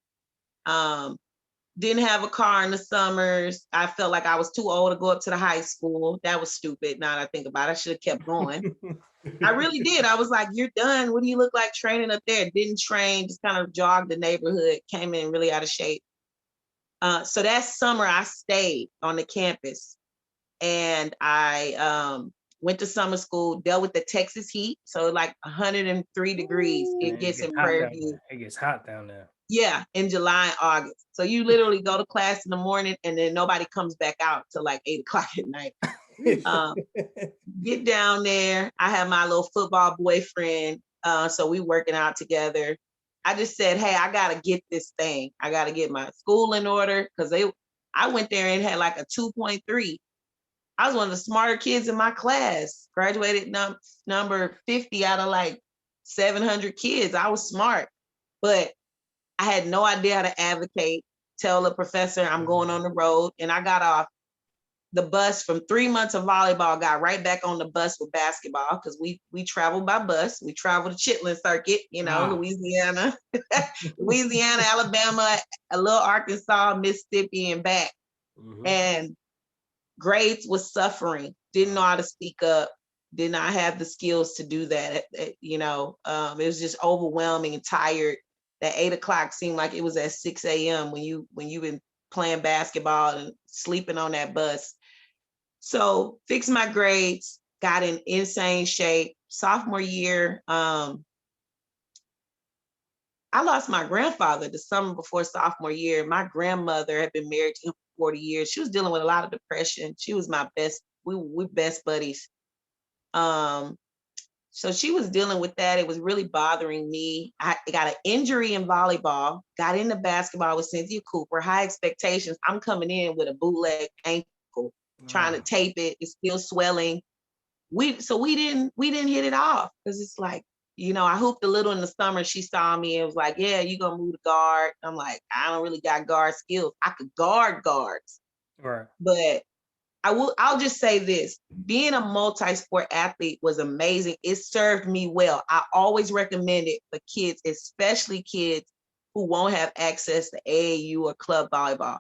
C: Didn't have a car in the summers. I felt like I was too old to go up to the high school. That was stupid. Now that I think about it, I should have kept going. I really did. I was like, you're done. What do you look like training up there? Didn't train, just kind of jogged the neighborhood, came in really out of shape. So that summer I stayed on the campus and I went to summer school, dealt with the Texas heat. So like 103 degrees, it gets in Prairie View.
B: It gets hot down there.
C: Yeah, in July and August. So you literally go to class in the morning and then nobody comes back out till like 8 o'clock at night. Get down there. I have my little football boyfriend. So we working out together. I just said, hey, I gotta get this thing. I gotta get my school in order because I went there and had like a 2.3. I was one of the smarter kids in my class. Graduated number 50 out of like 700 kids. I was smart, but I had no idea how to advocate, tell the professor I'm going on the road. And I got off the bus from 3 months of volleyball, got right back on the bus with basketball because we traveled by bus. We traveled the Chitlin circuit, Louisiana, Alabama, a little Arkansas, Mississippi, and back. Mm-hmm. And grades was suffering, didn't know how to speak up, did not have the skills to do that. It was just overwhelming and tired. That 8 o'clock seemed like it was at 6 a.m. when you've been playing basketball and sleeping on that bus. So fixed my grades, got in insane shape. Sophomore year, I lost my grandfather the summer before sophomore year. My grandmother had been married to him for 40 years. She was dealing with a lot of depression. She was my best, we best buddies. So she was dealing with that. It was really bothering me. I got an injury in volleyball, got into basketball with Cynthia Cooper, high expectations. I'm coming in with a bootleg ankle, trying to tape it. It's still swelling. We didn't hit it off because it's like, I hooped a little in the summer. She saw me and was like, yeah, you gonna move to guard. I'm like, I don't really got guard skills. I could guard guards.
B: Right.
C: But I'll just say this, being a multi-sport athlete was amazing. It served me well. I always recommend it for kids, especially kids who won't have access to AAU or club volleyball.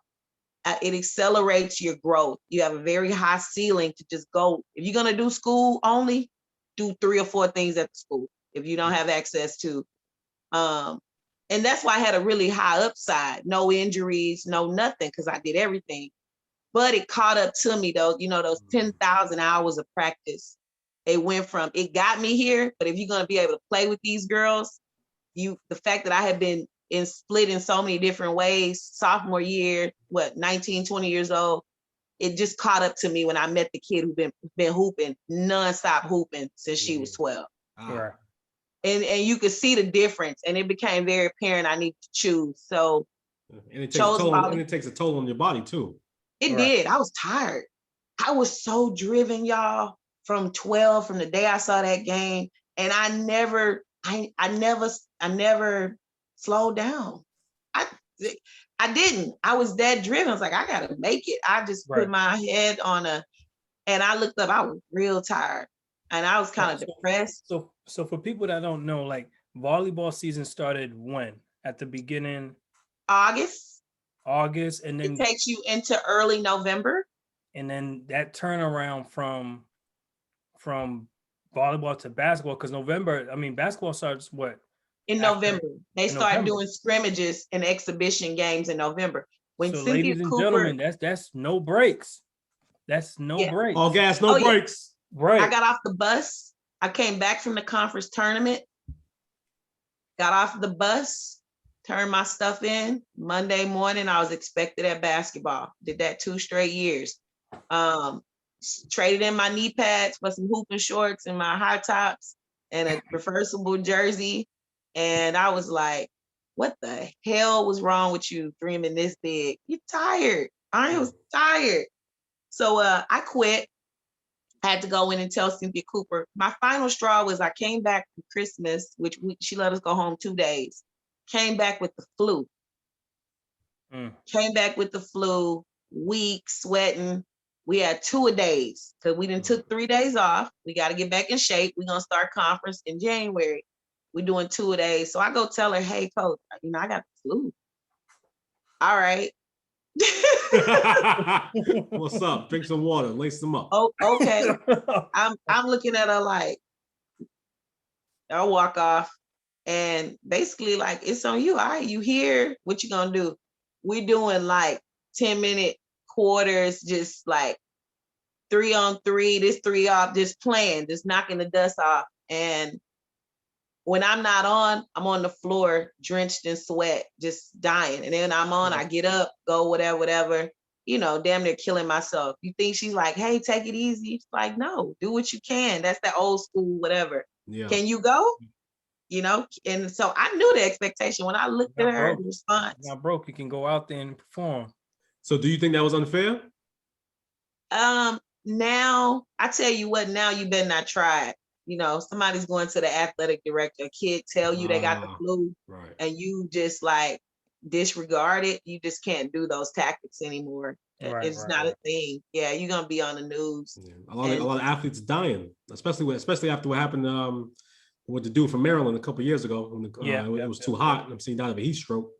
C: It accelerates your growth. You have a very high ceiling to just go. If you're gonna do school only, do 3 or 4 things at the school if you don't have access to. And that's why I had a really high upside, no injuries, no nothing, because I did everything. But it caught up to me though, those 10,000 hours of practice. It got me here, but if you're gonna be able to play with these girls, the fact that I had been split in so many different ways, sophomore year, 19, 20 years old, it just caught up to me when I met the kid who'd been hooping, nonstop hooping since she was 12.
B: Right.
C: And you could see the difference, and it became very apparent I need to choose. So
A: and it takes a toll on your body too.
C: It did. I was tired. I was so driven, y'all, from 12, from the day I saw that game. And I never slowed down. I didn't. I was that driven. I was like, I gotta make it. I just put my head and I looked up, I was real tired. And I was kind of depressed.
B: So for people that don't know, like volleyball season started when? At the beginning?
C: August,
B: and then
C: it takes you into early November.
B: And then that turnaround from volleyball to basketball, because basketball starts what?
C: In November. They start doing scrimmages and exhibition games in November.
B: So ladies and gentlemen, that's no breaks. That's no breaks.
A: All gas, no breaks.
C: Yeah. Right. I got off the bus. I came back from the conference tournament, got off the bus, turned my stuff in. Monday morning, I was expected at basketball. Did that 2 straight years. Traded in my knee pads for some hooping shorts and my high tops and a reversible jersey. And I was like, what the hell was wrong with you dreaming this big? You're tired. I was tired. So I quit. I had to go in and tell Cynthia Cooper. My final straw was I came back for Christmas, which she let us go home 2 days. Came back with the flu. Came back with the flu, weak, sweating. We had 2-a-days because we didn't took 3 days off. We got to get back in shape. We're gonna start conference in January. We're doing 2-a-days. So I go tell her, hey coach, I got the flu. All right.
A: What's up? Drink some water, lace them up.
C: Oh, okay. I'm looking at her like, I'll walk off. And basically, like, it's on you. All right, you here. What you gonna do? We're doing like 10-minute quarters, just like 3-on-3, this 3 off, just playing, just knocking the dust off. And when I'm not on, I'm on the floor, drenched in sweat, just dying. And then I'm on, I get up, go, whatever, damn near killing myself. You think she's like, hey, take it easy? It's like, no, do what you can. That's that old school, whatever.
A: Yeah.
C: Can you go? And so I knew the expectation when I looked at her, the response.
B: Not broke, you can go out there and perform.
A: So do you think that was unfair?
C: Now I tell you what, now you better not try it. Somebody's going to the athletic director, a kid tell you they got the flu,
A: right,
C: and you just like disregard it. You just can't do those tactics anymore. It's not a thing. Yeah, you're gonna be on the news.
A: Yeah. A lot of athletes dying, especially after what happened with the dude from Maryland a couple of years ago when it was too hot. I'm seeing died of a heat stroke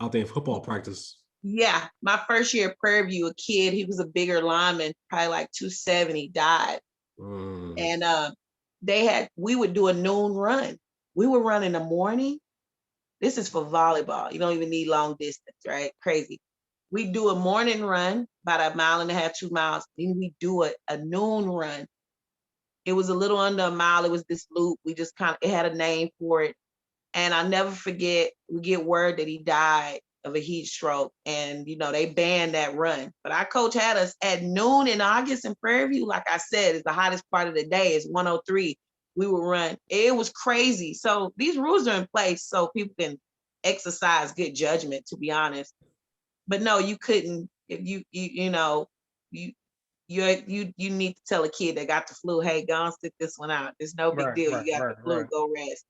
A: out there in football practice.
C: Yeah, my first year at Prairie View, a kid, he was a bigger lineman, probably like 270, died. And we would do a noon run. We would run in the morning. This is for volleyball. You don't even need long distance, right? Crazy. We do a morning run, about 1.5 miles, 2 miles. Then we do a noon run. It was a little under 1 mile. It was this loop. We just it had a name for it. And I'll never forget, we get word that he died of a heat stroke, and they banned that run. But our coach had us at noon in August in Prairie View. Like I said, it's the hottest part of the day. It's 103. We would run. It was crazy. So these rules are in place so people can exercise good judgment, to be honest. But no, you couldn't. If you need to tell a kid that got the flu, hey, go and sit this one out. There's no big deal. You got the flu, go rest.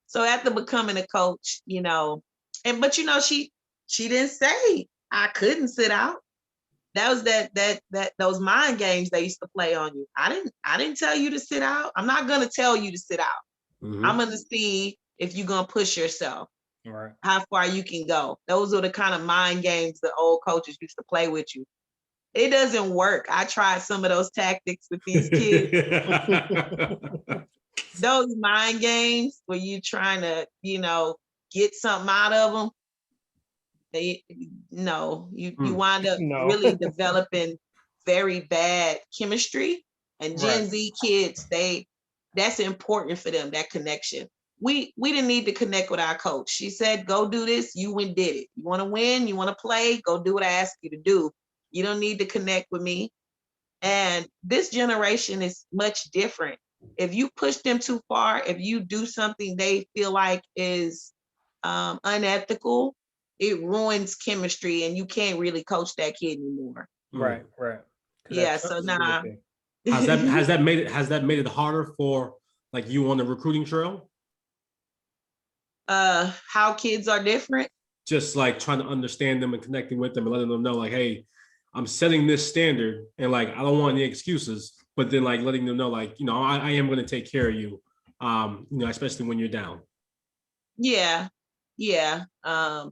C: So after becoming a coach, but she didn't say I couldn't sit out. That was that those mind games they used to play on you. I didn't tell you to sit out. I'm not gonna tell you to sit out. Mm-hmm. I'm gonna see if you're gonna push yourself.
B: Right.
C: How far you can go. Those are the kind of mind games the old coaches used to play with you. It doesn't work. I tried some of those tactics with these kids. Those mind games where you trying to, get something out of them. You wind up really developing very bad chemistry. And Gen Z kids, that's important for them, that connection. We didn't need to connect with our coach. She said, go do this. You went did it. You want to win? You want to play? Go do what I asked you to do. You don't need to connect with me. And this generation is much different. If you push them too far, if you do something they feel like is unethical, it ruins chemistry, and you can't really coach that kid anymore.
B: Right.
C: Yeah. So now,
A: has that made it harder for like you on the recruiting trail?
C: How kids are different.
A: Just like trying to understand them and connecting with them and letting them know, like, hey, I'm setting this standard, and like I don't want any excuses. But then like letting them know, like, I am going to take care of you, especially when you're down. Yeah.
C: I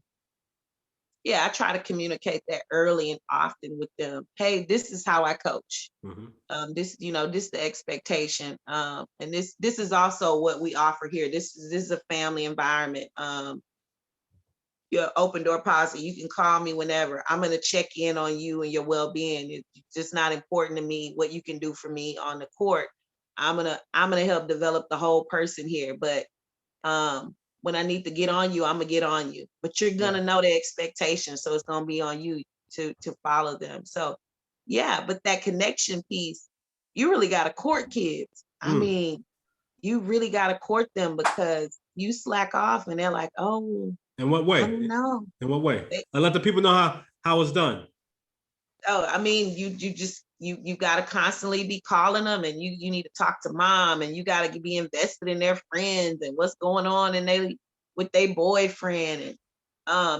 C: try to communicate that early and often with them. Hey, this is how I coach. Mm-hmm. This is the expectation. And this is also what we offer here. This is a family environment. Your open door policy. You can call me whenever. I'm going to check in on you and your well-being. It's just not important to me what you can do for me on the court. I'm gonna help develop the whole person here. But when I need to get on you, I'm gonna get on you. But you're gonna know the expectations, so it's gonna be on you to follow them. So yeah, but that connection piece, you really got to court kids. I mean, you really got to court them, because you slack off and they're like, oh.
A: In what way?
C: I don't know.
A: In what way? I let the people know how it's done.
C: Oh, I mean, you got to constantly be calling them, and you need to talk to mom, and you got to be invested in their friends and what's going on with their boyfriend. And I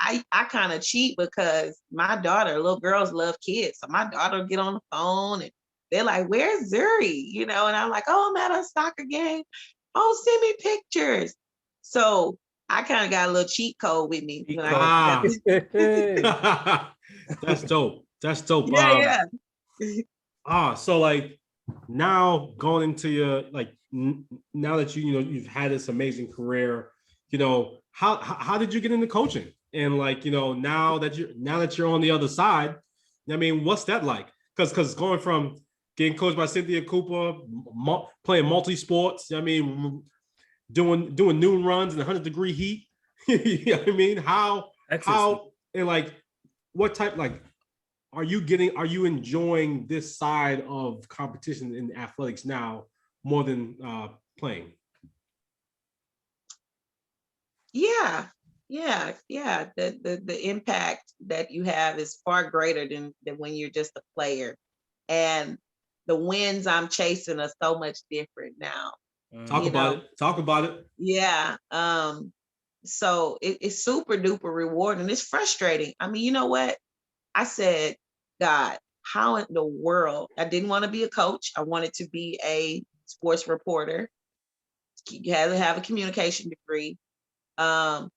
C: I kind of cheat because my daughter, little girls love kids. So my daughter will get on the phone and they're like, where's Zuri? You know, and I'm like, oh, I'm at a soccer game. Oh, send me pictures. So I kind of got a little cheat code with me.
B: Cheat
C: When
B: code.
A: That's dope. That's dope.
C: yeah,
A: So like now going into your like now that you know you've had this amazing career, you know, how did you get into coaching? And like, you know, now that you're on the other side, I mean, what's that like? Because going from getting coached by Cynthia Cooper, playing multi sports, I mean, doing noon runs in 100-degree heat. You know what I mean? How and like what type like are you enjoying this side of competition in athletics now more than playing?
C: yeah. The impact that you have is far greater than when you're just a player. And the wins I'm chasing are so much different now.
A: Talk about it.
C: Yeah. So it's super duper rewarding. It's frustrating. I mean, you know what? I said, God, how in the world? I didn't want to be a coach. I wanted to be a sports reporter. You had to have a communication degree. I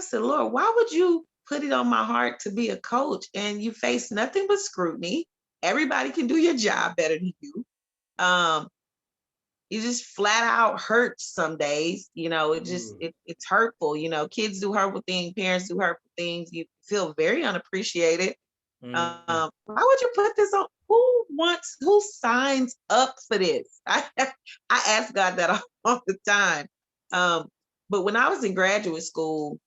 C: said, Lord, why would you put it on my heart to be a coach and you face nothing but scrutiny? Everybody can do your job better than you. You just flat out hurt some days. You know, it's hurtful. You know, kids do hurtful things, parents do hurtful things. You feel very unappreciated. Why would you put this on? Who signs up for this? I ask God that all the time. But when I was in graduate school,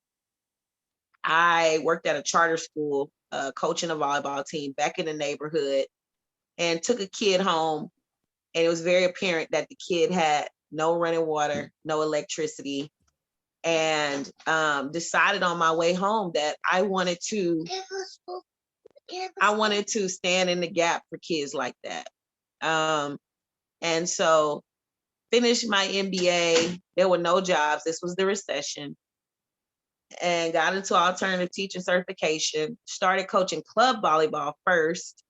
C: I worked at a charter school, coaching a volleyball team back in the neighborhood, and took a kid home. And it was very apparent that the kid had no running water, no electricity, and decided on my way home that I wanted to stand in the gap for kids like that. And so finished my MBA. There were no jobs. This was the recession. And got into alternative teaching certification. Started coaching club volleyball first.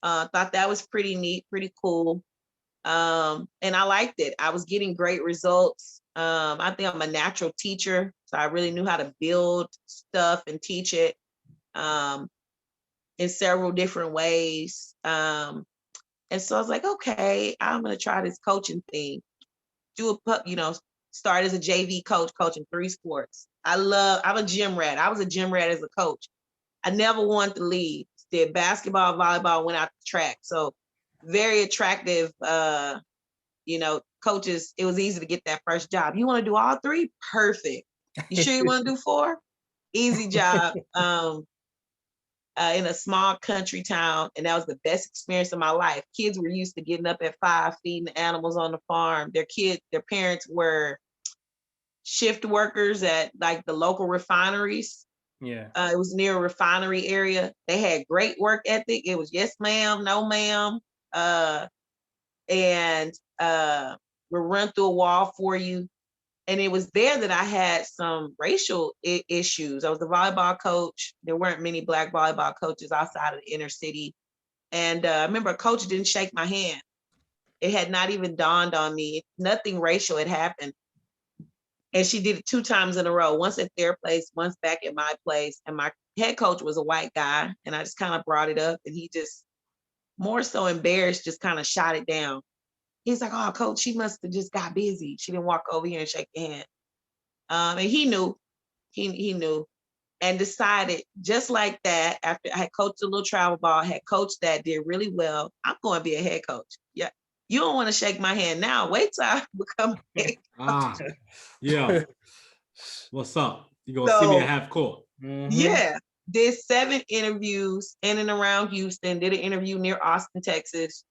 C: Thought that was pretty neat, pretty cool. And I liked it. I was getting great results. I think I'm a natural teacher, so I really knew how to build stuff and teach it in several different ways. And so I was like, okay, I'm gonna try this coaching thing. Start as a JV coach, coaching 3 sports. I'm a gym rat. I was a gym rat as a coach. I never wanted to leave. Did basketball, volleyball, went out to track. So very attractive, coaches. It was easy to get that first job. You want to do all 3? Perfect. You sure you want to do 4? Easy job. In a small country town, and that was the best experience of my life. Kids were used to getting up at 5, feeding the animals on the farm. Their parents were shift workers at like the local refineries.
B: Yeah.
C: It was near a refinery area. They had great work ethic. It was yes, ma'am, no, ma'am. And we'll run through a wall for you. And it was there that I had some racial issues. I was a volleyball coach. There weren't many Black volleyball coaches outside of the inner city. And I remember a coach didn't shake my hand. It had not even dawned on me. Nothing racial had happened. And she did it 2 times in a row, once at their place, once back at my place. And my head coach was a white guy. And I just kind of brought it up. And he just, more so embarrassed, just kind of shot it down. He's like, oh, coach, she must have just got busy. She didn't walk over here and shake your hand. And he knew, he knew, and decided just like that, after I had coached a little travel ball, had coached that, did really well, I'm going to be a head coach. Yeah. You don't want to shake my hand now. Wait till I become a head coach.
A: Yeah. What's up? You going to see me at half court.
B: Mm-hmm.
C: Yeah. Did 7 interviews in and around Houston, did an interview near Austin, Texas.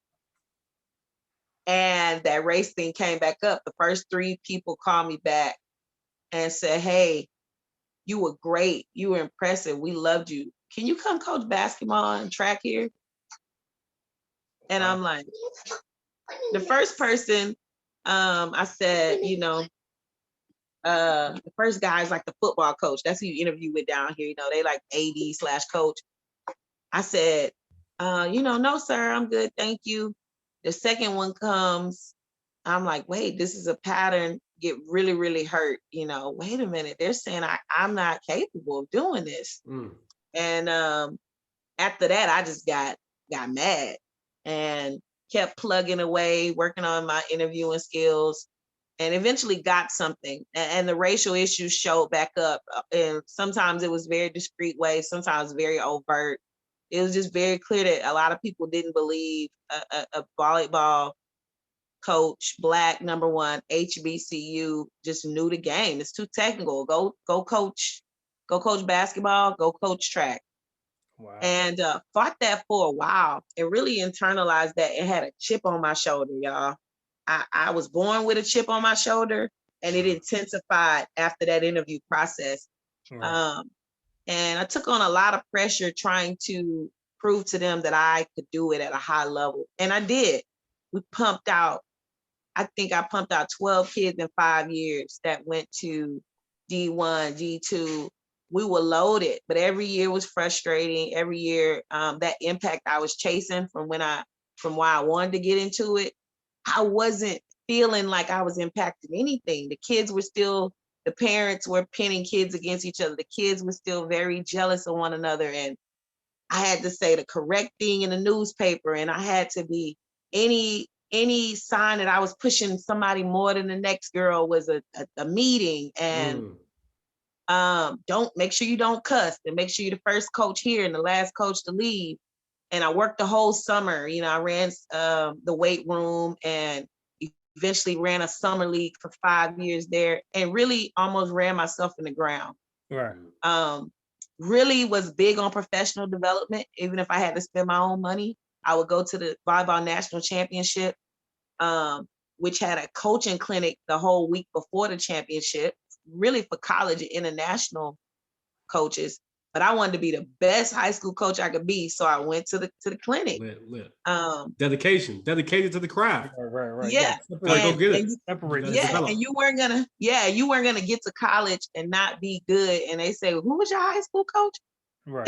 C: And that race thing came back up. The first 3 people called me back and said, hey, you were great. You were impressive. We loved you. Can you come coach basketball and track here? And I'm like, the first person, I said, the first guy is like the football coach. That's who you interview with down here. You know, they like AD/coach. I said, no, sir, I'm good. Thank you. The second one comes. I'm like, wait, this is a pattern. Get really, really hurt. Wait a minute. They're saying I'm not capable of doing this. And after that, I just got mad and kept plugging away, working on my interviewing skills, and eventually got something. And the racial issues showed back up. And sometimes it was very discreet ways, sometimes very overt. It was just very clear that a lot of people didn't believe a volleyball coach, Black, number one, HBCU, just knew the game. It's too technical. Go coach basketball, go coach track.
B: Wow.
C: And fought that for a while and really internalized that. It had a chip on my shoulder, y'all. I was born with a chip on my shoulder, and it intensified after that interview process. Right. And I took on a lot of pressure trying to prove to them that I could do it at a high level. And I did. I think I pumped out 12 kids in 5 years that went to D1, D2. We were loaded, but every year was frustrating. Every year, that impact I was chasing from why I wanted to get into it, I wasn't feeling like I was impacting anything. The parents were pitting kids against each other. The kids were still very jealous of one another. And I had to say the correct thing in the newspaper. And I had to be any sign that I was pushing somebody more than the next girl was a meeting. And don't make sure you don't cuss, and make sure you're the first coach here and the last coach to leave. And I worked the whole summer. I ran the weight room and eventually ran a summer league for 5 years there, and really almost ran myself in the ground.
B: Right.
C: Really was big on professional development. Even if I had to spend my own money, I would go to the volleyball national championship, which had a coaching clinic the whole week before the championship, really for college and international coaches. But I wanted to be the best high school coach I could be, so I went to the clinic.
A: Lit. Dedicated to the craft.
B: Right.
C: Yeah,
A: gotta go get it.
C: And you weren't gonna get to college and not be good. And they say, "Who was your high school coach?"
B: Right.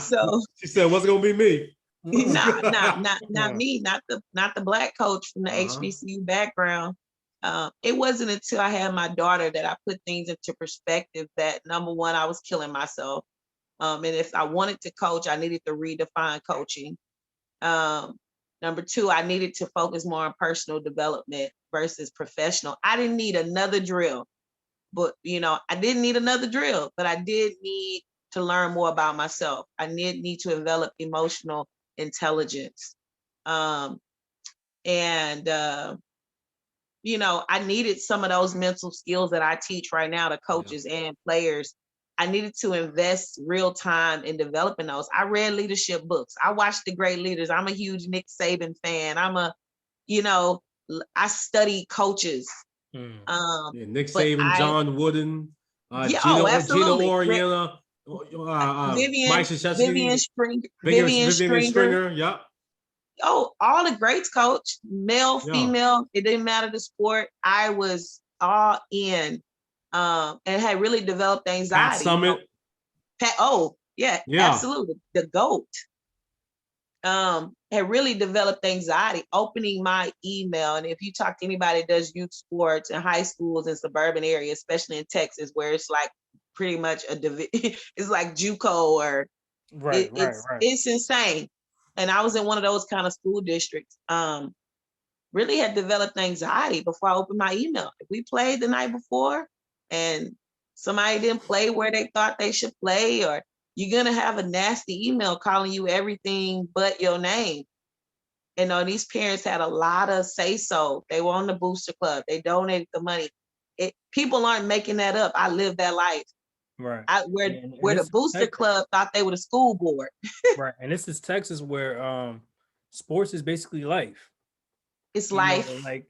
C: So
A: she said, "What's it gonna be me?"
C: Not me, not the Black coach from the HBCU background. It wasn't until I had my daughter that I put things into perspective that, number one, I was killing myself. And if I wanted to coach, I needed to redefine coaching. Number two, I needed to focus more on personal development versus professional. I didn't need another drill, but I didn't need another drill, but I did need to learn more about myself. I need to develop emotional intelligence. I needed some of those mental skills that I teach right now to coaches and players. I needed to invest real time in developing those. I read leadership books. I watched the great leaders. I'm a huge Nick Saban fan. I study coaches.
A: Nick Saban, John Wooden, Gina
C: absolutely.
A: Oriana,
C: Vivian Stringer.
A: Yep.
C: Oh, all the greats, coach, male, female, it didn't matter the sport. I was all in, and had really developed anxiety.
A: Pat Summit.
C: Absolutely. The GOAT. Had really developed anxiety, opening my email. And if you talk to anybody that does youth sports in high schools in suburban areas, especially in Texas, where it's like pretty much it's like JUCO or it's insane. And I was in one of those kind of school districts. Really had developed anxiety before I opened my email. If we played the night before and somebody didn't play where they thought they should play, or you're going to have a nasty email calling you everything but your name. These parents had a lot of say-so. They were on the booster club. They donated the money. People aren't making that up. I lived that life.
B: Right.
C: Where the booster club thought they were the school board.
B: Right. And this is Texas, where sports is basically life.
C: It's life.
B: I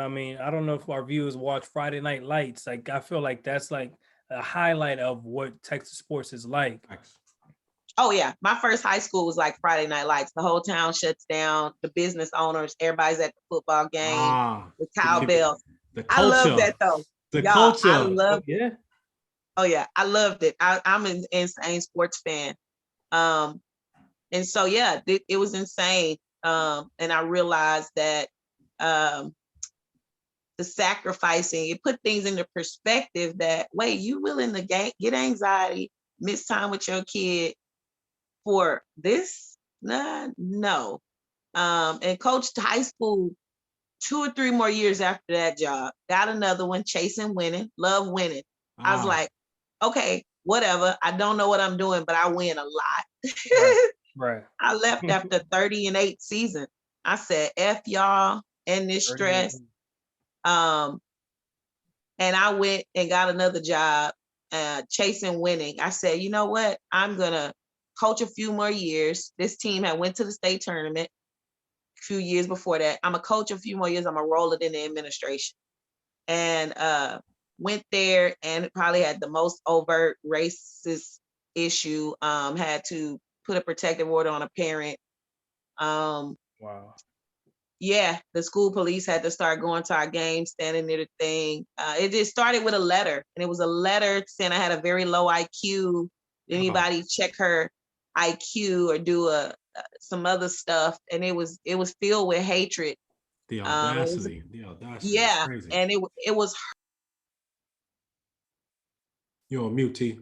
B: mean, I don't know if our viewers watch Friday Night Lights. Like, I feel like that's like a highlight of what Texas sports is like.
C: Oh yeah, my first high school was like Friday Night Lights. The whole town shuts down. The business owners, everybody's at the football game. The cowbell.
A: The
C: I love that though.
A: The
C: Y'all, I
A: culture.
C: love.
B: Yeah.
C: Oh yeah, I loved it. I'm an insane sports fan. Um, and so yeah, it was insane. And I realized that um, the sacrificing, it put things into perspective that, wait, you willing to get anxiety, miss time with your kid for this? Nah, no. And coached high school 2 or 3 more years after that job, got another one, chasing winning, love winning. I was
A: Wow.
C: like, okay, whatever. I don't know what I'm doing, but I win a lot.
B: Right. Right.
C: I left after 30-8 season. I said, F y'all and this
B: 38.
C: stress. Um, and I went and got another job, chasing winning. I said, you know what? I'm gonna coach a few more years. This team had went to the state tournament a few years before that. I'm a coach a few more years. I'm gonna roll it in the administration. And went there and probably had the most overt racist issue. Had to put a protective order on a parent.
B: Wow.
C: Yeah, the school police had to start going to our games, standing near the thing. It just started with a letter, and it was a letter saying I had a very low IQ. Anybody check her IQ or do some other stuff? And it was filled with hatred.
A: The
C: It was,
A: audacity. The audacity is
C: yeah,
A: crazy.
C: and it was
A: You're on mute, T.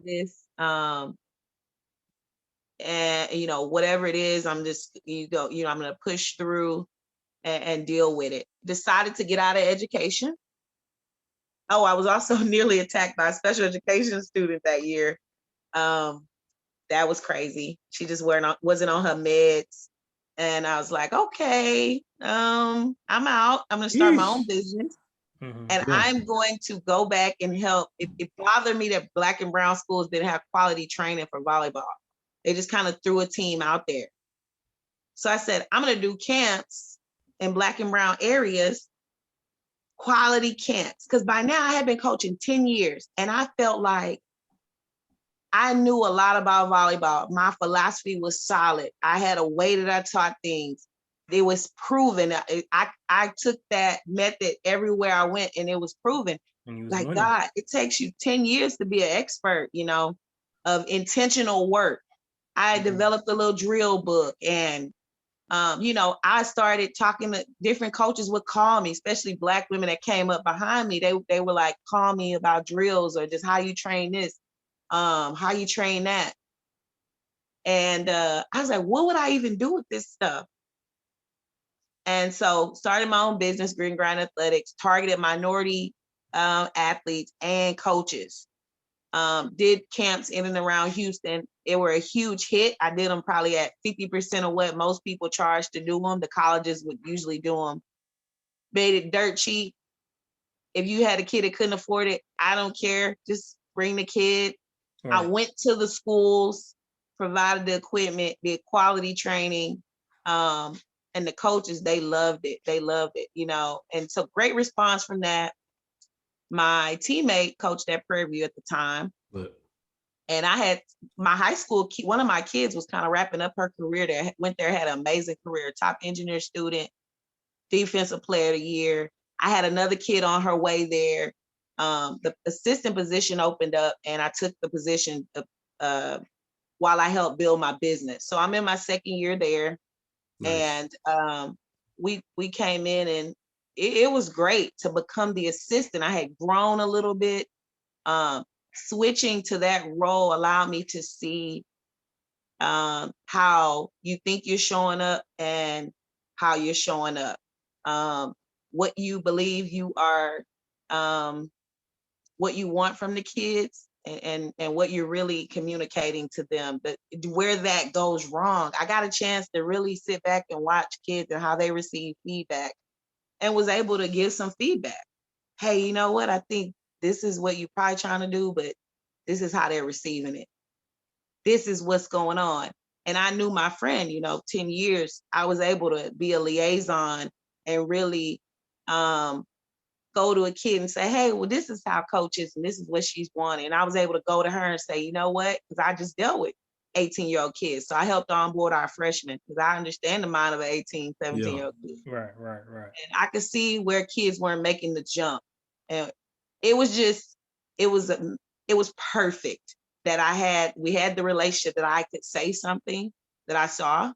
C: this. And whatever it is, I'm just I'm gonna push through and deal with it. Decided to get out of education. Oh, I was also nearly attacked by a special education student that year. Um, that was crazy. She just wasn't on her meds. And I was like, okay, I'm out. I'm gonna start my own
A: Yeesh.
C: business.
B: Mhm.
C: And
A: Yeah.
C: I'm going to go back and help. It bothered me that Black and brown schools didn't have quality training for volleyball. They just kind of threw a team out there. So I said, I'm gonna do camps in Black and brown areas, quality camps. Because by now I had been coaching 10 years and I felt like I knew a lot about volleyball. My philosophy was solid. I had a way that I taught things. It was proven. I took that method everywhere I went and it was proven.
B: And he was
C: Like,
B: winning.
C: God, it takes you 10 years to be an expert, of intentional work. I
B: Mhm.
C: developed a little drill book and I started talking to different coaches would call me, especially Black women that came up behind me. They were like, call me about drills or just how you train this, how you train that. And I was like, what would I even do with this stuff? And so started my own business, Green Grind Athletics, targeted minority athletes and coaches. Did camps in and around Houston. They were a huge hit. I did them probably at 50% of what most people charge to do them. The colleges would usually do them. Made it dirt cheap. If you had a kid that couldn't afford it, I don't care. Just bring the kid. I
B: Right.
C: went to the schools, provided the equipment, did quality training. And the coaches, they loved it. They loved it, and so great response from that. My teammate coached at Prairie at the time.
A: But
C: And I had my high school, one of my kids was kind of wrapping up her career there, went there, had an amazing career, top engineer student, defensive player of the year. I had another kid on her way there. The assistant position opened up and I took the position while I helped build my business. So I'm in my second year there.
A: nice.
C: And we came in and it was great to become the assistant. I had grown a little bit. Switching to that role allowed me to see how you think you're showing up and how you're showing up. What you believe you are, what you want from the kids, and what you're really communicating to them. But where that goes wrong, I got a chance to really sit back and watch kids and how they receive feedback, and was able to give some feedback. Hey, you know what? I think this is what you're probably trying to do, but this is how they're receiving it. This is what's going on. And I knew my friend, 10 years, I was able to be a liaison and really go to a kid and say, hey, well, this is how coach is and this is what she's wanting. And I was able to go to her and say, you know what? Because I just dealt with it. 18-year-old kids. So I helped onboard our freshmen because I understand the mind of an 18, 17-year-old kid.
B: Right.
C: And I could see where kids weren't making the jump. And it was perfect that we had the relationship that I could say something that I saw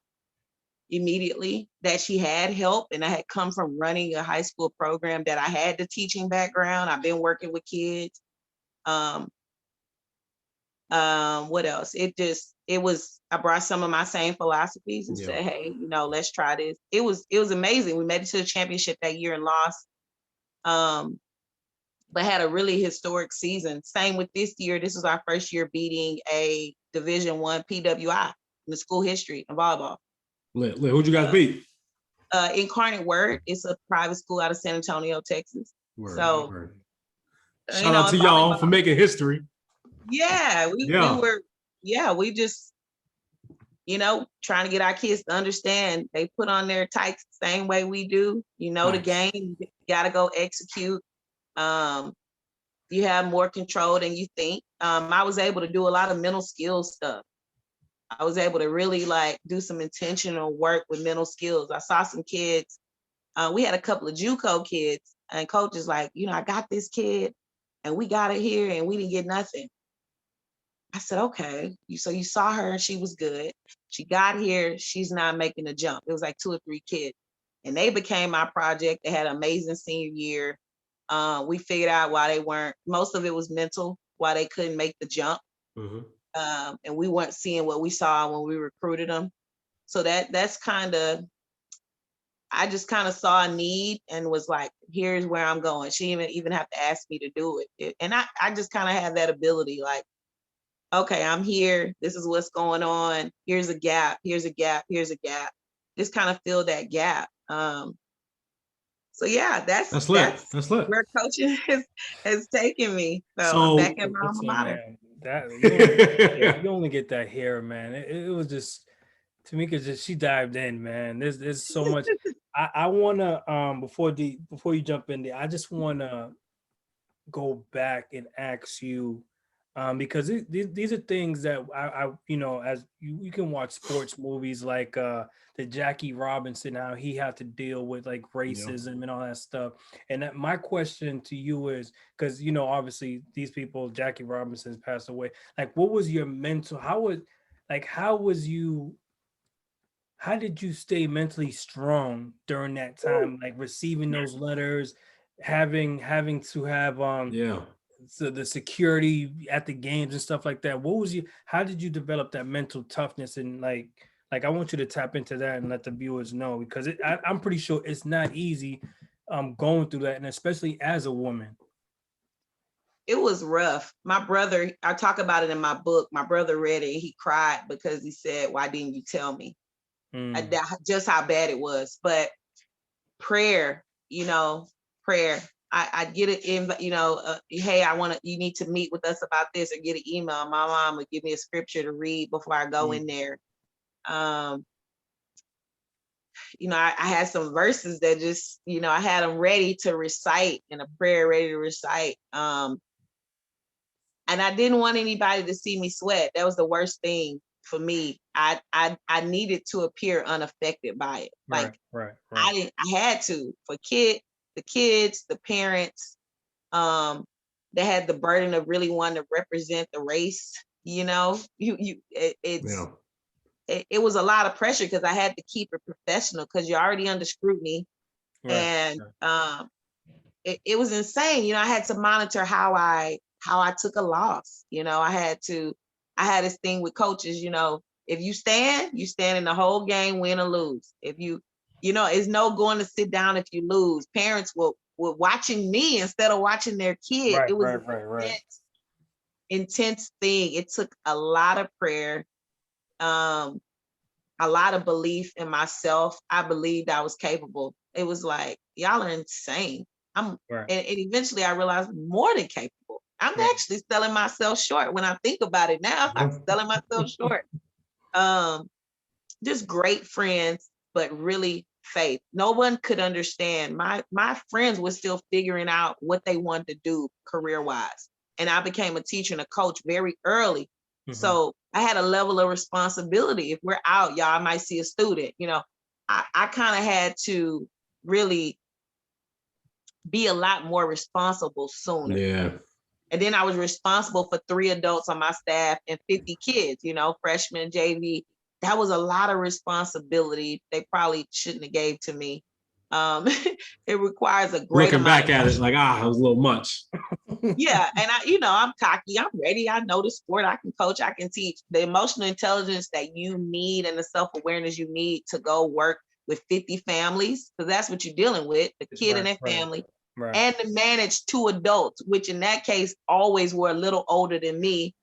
C: immediately, that she had help, and I had come from running a high school program, that I had the teaching background. I've been working with kids. What else? I brought some of my same philosophies and said, hey, let's try this. It was amazing. We made it to the championship that year and lost. But had a really historic season. Same with this year. This was our first year beating a Division I PWI in the school history in volleyball.
A: Who'd you guys beat?
C: Incarnate Word. It's a private school out of San Antonio, Texas.
A: Word. Shout out to y'all for making history.
C: Yeah, we just, trying to get our kids to understand. They put on their tights the same way we do. The game, you got to go execute. You have more control than you think. I was able to do a lot of mental skills stuff. I was able to really do some intentional work with mental skills. I saw some kids. We had a couple of JUCO kids, and coaches I got this kid, and we got it here, and we didn't get nothing. I said, okay. So you saw her, and she was good. She got here, she's not making a jump. It was 2 or 3 kids, and they became my project. They had an amazing senior year. We figured out why they weren't. Most of it was mental, why they couldn't make the jump. Mm-hmm. And we weren't seeing what we saw when we recruited them. So that's I just kind of saw a need and was like, here's where I'm going. She didn't even have to ask me to do it. And I just kind of had that ability, okay, I'm here. This is what's going on. Here's a gap. Here's a gap. Here's a gap. Just kind of fill that gap. So yeah, that's
A: lit.
C: Where coaching has taken me. So back in my alma
B: mater. You only get that here, man. It was just, Tamika she dived in, man. There's so much. I wanna before you jump in there, I just wanna go back and ask you, because these are things that I as you can watch sports movies like the Jackie Robinson, how he had to deal with racism and all that stuff. And my question to you is, because obviously these people, Jackie Robinson's passed away. What was your mental? How did you stay mentally strong during that time? Receiving those letters, having to have so the security at the games and stuff like that. How did you develop that mental toughness? And I want you to tap into that and let the viewers know, because I'm pretty sure it's not easy going through that, and especially as a woman.
C: It was rough. My brother, I talk about it in my book. My brother read it. He cried because he said, why didn't you tell me? Just how bad it was. But prayer, prayer. I get it in, hey, you need to meet with us about this, or get an email. My mom would give me a scripture to read before I go in there. I had some verses that just, I had them ready to recite, and a prayer ready to recite. And I didn't want anybody to see me sweat. That was the worst thing for me. I needed to appear unaffected by it.
B: Right.
C: I had to, for the kids, the parents, they had the burden of really wanting to represent the race. It was a lot of pressure because I had to keep it professional, because you're already under scrutiny. Right. And it was insane. I had to monitor how I took a loss. I had this thing with coaches, if you stand in the whole game, win or lose. If it's no going to sit down if you lose. Parents were watching me instead of watching their kid.
B: Right,
C: it was
B: right.
C: Intense thing. It took a lot of prayer, a lot of belief in myself. I believed I was capable. It was like, y'all are insane. And eventually I realized I'm more than capable. I'm actually selling myself short. When I think about it now, I'm selling myself short. Just great friends, but really faith. No one could understand. My friends were still figuring out what they wanted to do career-wise. And I became a teacher and a coach very early. Mm-hmm. So I had a level of responsibility. If we're out, y'all might see a student, I kind of had to really be a lot more responsible sooner.
A: Yeah.
C: And then I was responsible for 3 adults on my staff and 50 kids, freshmen, JV. That was a lot of responsibility they probably shouldn't have gave to me. It requires a great
A: Looking
C: amount
A: back at it, like, it was a little much.
C: Yeah. And I'm cocky. I'm ready. I know the sport. I can coach. I can teach. The emotional intelligence that you need and the self-awareness you need to go work with 50 families, because that's what you're dealing with, the kid and their family, and to manage 2 adults, which in that case always were a little older than me.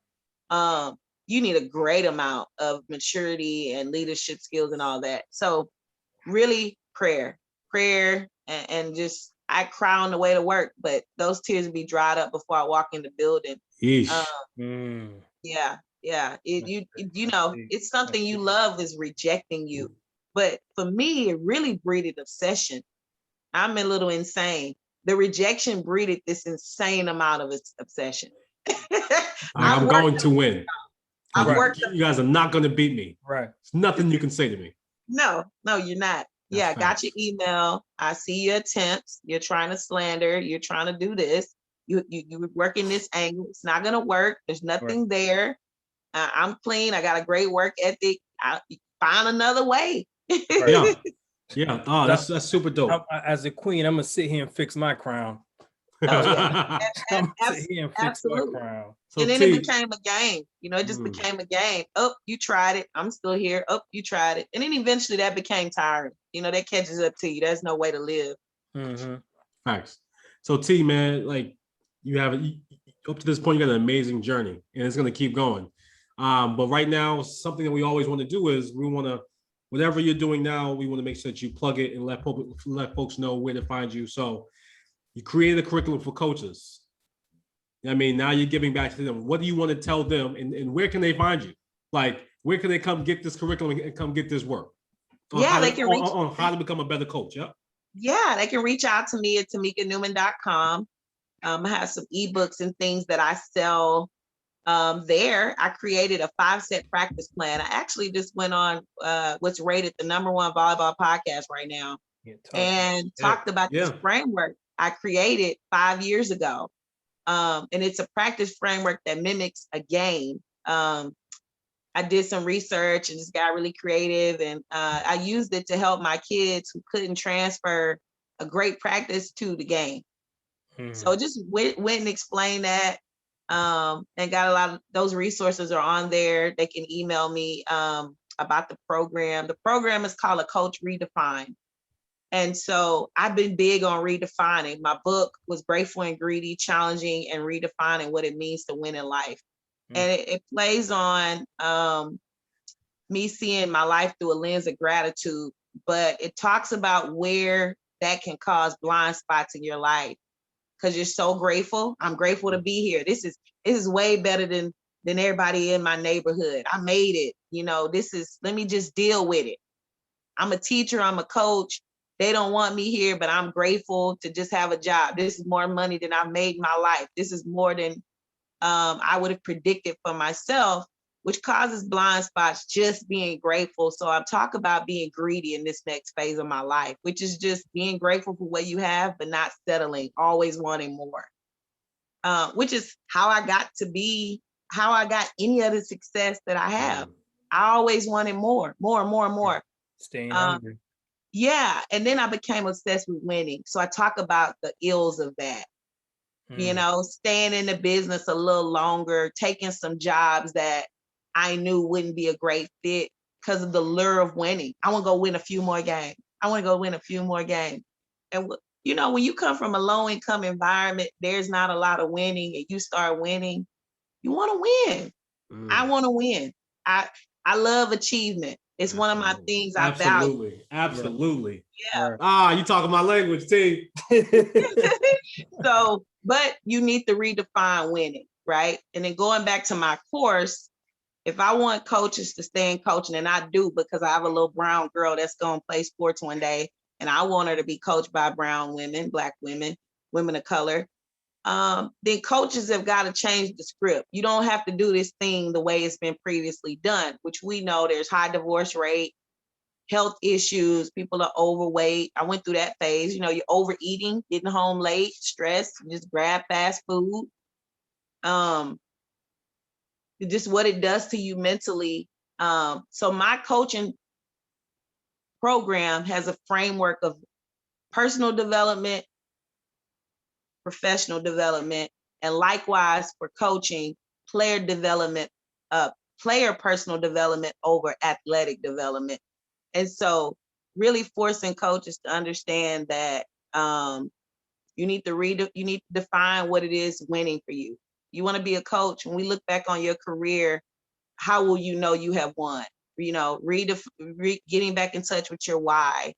C: You need a great amount of maturity and leadership skills and all that. So really prayer, and just I cry on the way to work, but those tears would be dried up before I walk in the building.
A: Yeesh.
C: Yeah. It's something you love is rejecting you. But for me, it really breeded obsession. I'm a little insane. The rejection breeded this insane amount of obsession.
A: I'm going to win.
C: You
A: guys are not going to beat me.
B: Right.
A: It's nothing you can say to me.
C: No, you're not. Yeah, got your email. I see your attempts. You're trying to slander. You're trying to do this. You're working this angle. It's not going to work. There's nothing there. I'm clean. I got a great work ethic. I find another way.
A: Yeah. Yeah. Oh, that's super dope.
C: As
B: a queen, I'm going to sit here and fix my crown.
C: Absolutely. So and then it became a game. It just became a game. Oh, you tried it. I'm still here. Oh, you tried it. And then eventually that became tiring. That catches up to you. There's no way to live.
B: Mm-hmm.
A: Thanks. So T, man, like you have up to this point, you got an amazing journey, and it's going to keep going. But right now, something that we always want to do is we want to, whatever you're doing now, we want to make sure that you plug it and let folks know where to find you. So you created a curriculum for coaches. I mean, now you're giving back to them. What do you want to tell them, and where can they find you? Like, where can they come get this curriculum and come get this work?
C: They can reach
A: on how to become a better coach. Yeah.
C: Yeah, they can reach out to me at tamikanewman.com. I have some ebooks and things that I sell there. I created a 5-step practice plan. I actually just went on what's rated the #1 volleyball podcast right now, talked about this framework I created 5 years ago. And it's a practice framework that mimics a game. I did some research and just got really creative, and I used it to help my kids who couldn't transfer a great practice to the game. So just went and explained that, and got a lot of those resources are on there. They can email me about the program. The program is called A Coach Redefined. And so I've been big on redefining. My book was Grateful and Greedy, Challenging and Redefining What It Means to Win in Life. And it plays on me seeing my life through a lens of gratitude, but it talks about where that can cause blind spots in your life because you're so grateful. I'm grateful to be here. This is way better than everybody in my neighborhood. I made it. Let me just deal with it. I'm a teacher. I'm a coach. They don't want me here, but I'm grateful to just have a job. This is more money than I've made in my life. This is more than I would have predicted for myself, which causes blind spots, just being grateful. So I talk about being greedy in this next phase of my life, which is just being grateful for what you have, but not settling, always wanting more, which is how I got any other success that I have. I always wanted more.
B: Staying hungry.
C: Yeah. And then I became obsessed with winning. So I talk about the ills of that. Staying in the business a little longer, taking some jobs that I knew wouldn't be a great fit because of the lure of winning. I want to go win a few more games. And, when you come from a low income environment, there's not a lot of winning, and you start winning, you want to win. I want to win. I love achievement. It's one of my things I value.
A: Absolutely.
C: Yeah.
A: You talking my language, T.
C: So, but you need to redefine winning, right? And then going back to my course, if I want coaches to stay in coaching, and I do because I have a little brown girl that's going to play sports one day, and I want her to be coached by brown women, Black women, women of color. then coaches have got to change the script. You don't have to do this thing the way it's been previously done, which we know there's high divorce rate, health issues, people are overweight. I went through that phase. You know, you're overeating, getting home late, stress, just grab fast food. Just what it does to you mentally. So my coaching program has a framework of personal development, professional development, and likewise for coaching, player development, player personal development over athletic development. And so really forcing coaches to understand that you need to define what it is winning for you. You want to be a coach. When we look back on your career, how will you know you have won? You know, getting back in touch with your why.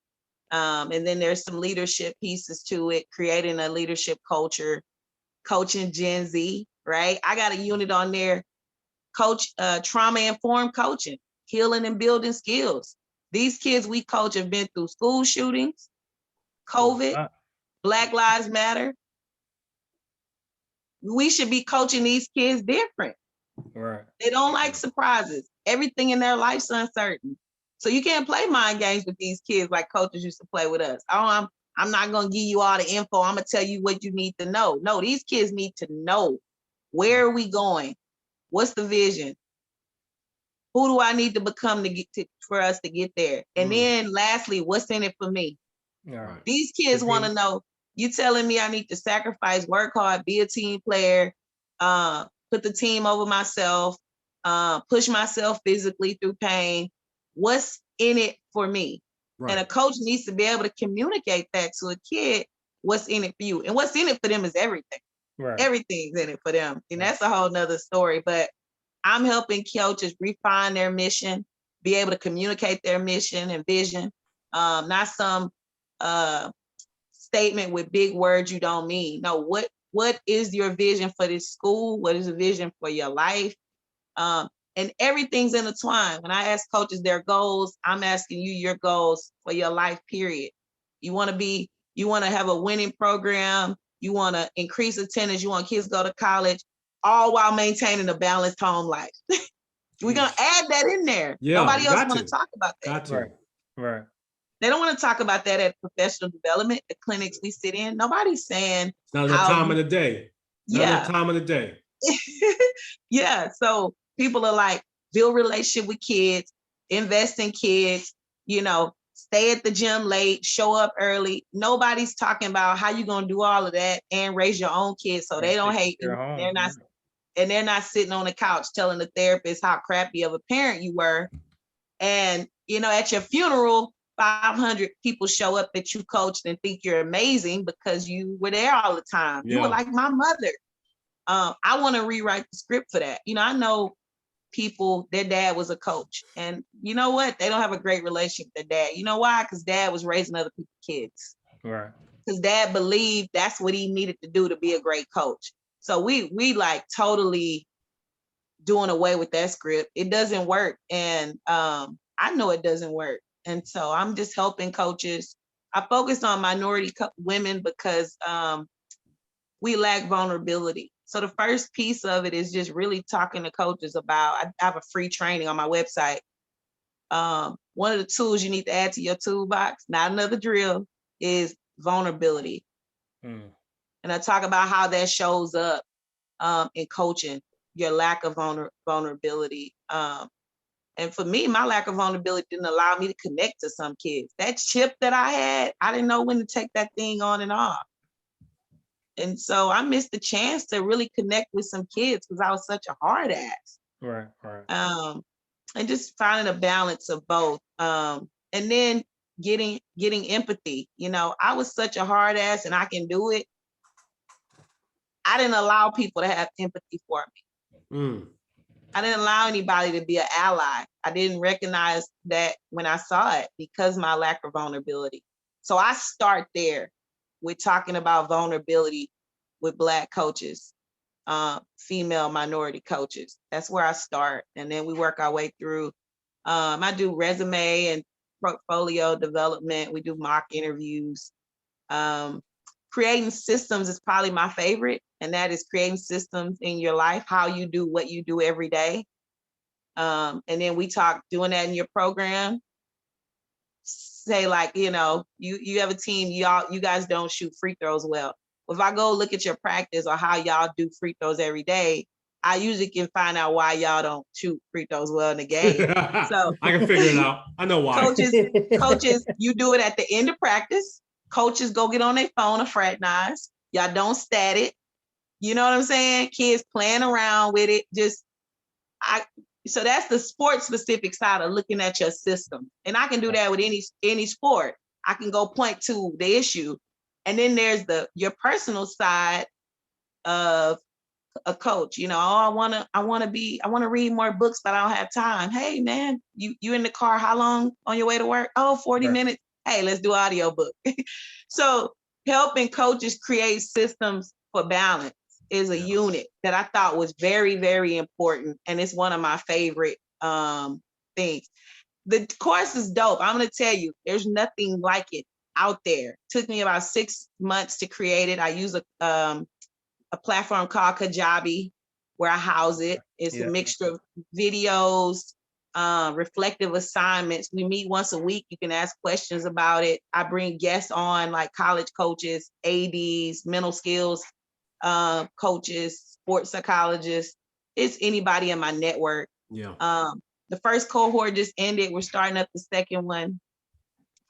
C: And then there's some leadership pieces to it, creating a leadership culture, coaching Gen Z, right? I got a unit on there, trauma-informed coaching, healing and building skills. These kids we coach have been through school shootings, COVID, Black Lives Matter. We should be coaching these kids different.
B: Right.
C: They don't like surprises. Everything in their life's uncertain. So you can't play mind games with these kids like coaches used to play with us. Oh, I'm not going to give you all the info. I'm going to tell you what you need to know. No, these kids need to know, where are we going? What's the vision? Who do I need to become for us to get there? And then lastly, what's in it for me?
B: Right.
C: These kids want to know, you telling me I need to sacrifice, work hard, be a team player, put the team over myself, push myself physically through pain. What's in it for me? Right. And a coach needs to be able to communicate that to a kid, what's in it for you. And what's in it for them is everything. Right. Everything's in it for them. And that's a whole nother story. But I'm helping coaches refine their mission, be able to communicate their mission and vision, not some statement with big words you don't mean. No, what is your vision for this school? What is the vision for your life? And everything's intertwined. When I ask coaches their goals, I'm asking you your goals for your life, period. You want to have a winning program, you want to increase attendance, you want kids to go to college, all while maintaining a balanced home life. We're going to add that in there. Yeah, nobody else want to talk about that.
B: Right.
C: They don't want to talk about that at professional development, the clinics we sit in. Nobody's saying
A: it's not enough time of the day. Not enough time of the day.
C: Yeah. So people are like, build relationship with kids, invest in kids, stay at the gym late, show up early. Nobody's talking about how you're going to do all of that and raise your own kids so they don't hate you. They're not sitting on the couch telling the therapist how crappy of a parent you were. And, at your funeral, 500 people show up that you coached and think you're amazing because you were there all the time. Yeah. You were like my mother. I want to rewrite the script for that. I know people, their dad was a coach, and you know what? They don't have a great relationship with their dad. You know why? Because dad was raising other people's kids.
B: Right.
C: Because dad believed that's what he needed to do to be a great coach. So we like totally doing away with that script. It doesn't work. And I know it doesn't work. And so I'm just helping coaches. I focus on minority women because we lack vulnerability. So the first piece of it is just really talking to coaches about, I have a free training on my website. One of the tools you need to add to your toolbox, not another drill, is vulnerability. And I talk about how that shows up in coaching, your lack of vulnerability. And for me, my lack of vulnerability didn't allow me to connect to some kids. That chip that I had, I didn't know when to take that thing on and off. And so I missed the chance to really connect with some kids because I was such a hard ass.
B: Right.
C: And just finding a balance of both. And then getting empathy. I was such a hard ass and I can do it. I didn't allow people to have empathy for me. I didn't allow anybody to be an ally. I didn't recognize that when I saw it because of my lack of vulnerability. So I start there with talking about vulnerability with Black coaches, female minority coaches. That's where I start. And then we work our way through. I do resume and portfolio development. We do mock interviews. creating systems is probably my favorite, and that is creating systems in your life, how you do what you do every day. And then we talk doing that in your program. Say like, you know, you have a team, you guys don't shoot free throws well. If I go look at your practice or how y'all do free throws every day, I usually can find out why y'all don't shoot free throws well in the game. So
A: I can figure it out. I know why.
C: Coaches, you do it at the end of practice. Coaches go get on their phone and fraternize. Y'all don't stat it. You know what I'm saying? Kids playing around with it. So that's the sports specific side of looking at your system. And I can do that with any sport. I can go point to the issue. And then there's your personal side of a coach. You know, oh, I want to read more books, but I don't have time. Hey man, you in the car, how long on your way to work? Oh, 40 minutes. Hey, let's do audio book. So helping coaches create systems for balance is a unit that I thought was very, very important. And it's one of my favorite things. The course is dope. I'm going to tell you, there's nothing like it out there. It took me about 6 months to create it. I use a platform called Kajabi where I house it. It's a mixture of videos, reflective assignments. We meet once a week. You can ask questions about it. I bring guests on like college coaches, ADs, mental skills coaches, sports psychologists. It's anybody in my network. The first cohort just ended. We're starting up the second one.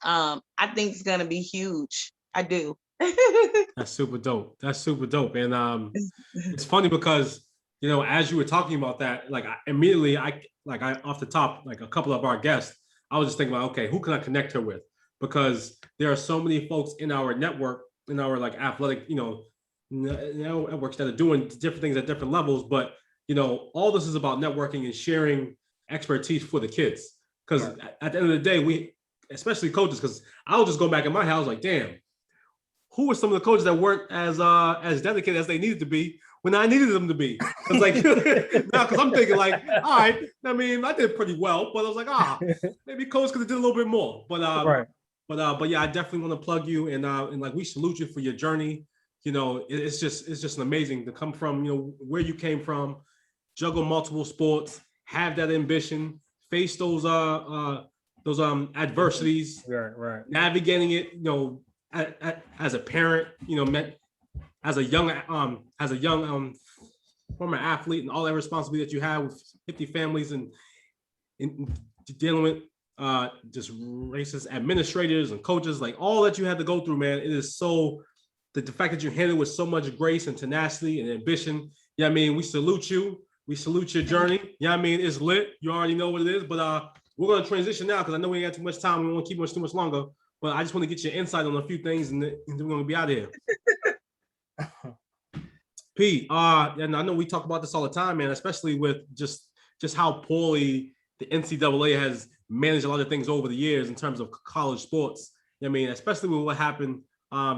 C: I think it's gonna be huge. I do.
A: That's super dope. That's super dope. And it's funny because, you know, as you were talking about that, like immediately I off the top, like a couple of our guests, I was just thinking about, okay, who can I connect her with? Because there are so many folks in our network, in our like athletic, you know, networks that are doing different things at different levels. But, you know, all this is about networking and sharing expertise for the kids. Because at the end of the day, we, especially coaches, because I'll just go back in my house like, damn, who were some of the coaches that weren't as dedicated as they needed to be when I needed them to be? It's like, now, because I'm thinking like, all right, I mean, I did pretty well, but I was like, maybe coach could have did a little bit more. But but yeah, I definitely want to plug you and like we salute you for your journey. You know, it's just amazing to come from, you know, where you came from, juggle multiple sports, have that ambition, face those adversities, navigating it, you know, as a parent, you know, as a young former athlete, and all that responsibility that you have with 50 families and dealing with just racist administrators and coaches, like all that you had to go through, man. It is so the fact that you handle it with so much grace and tenacity and ambition. Yeah, I mean, we salute you. We salute your journey. Yeah, I mean, it's lit. You already know what it is, but we're gonna transition now because I know we ain't got too much time. We won't keep much too much longer. But I just want to get your insight on a few things, and then we're gonna be out of here. Pete, and I know we talk about this all the time, man, especially with just how poorly the NCAA has managed a lot of things over the years in terms of college sports. I mean, especially with what happened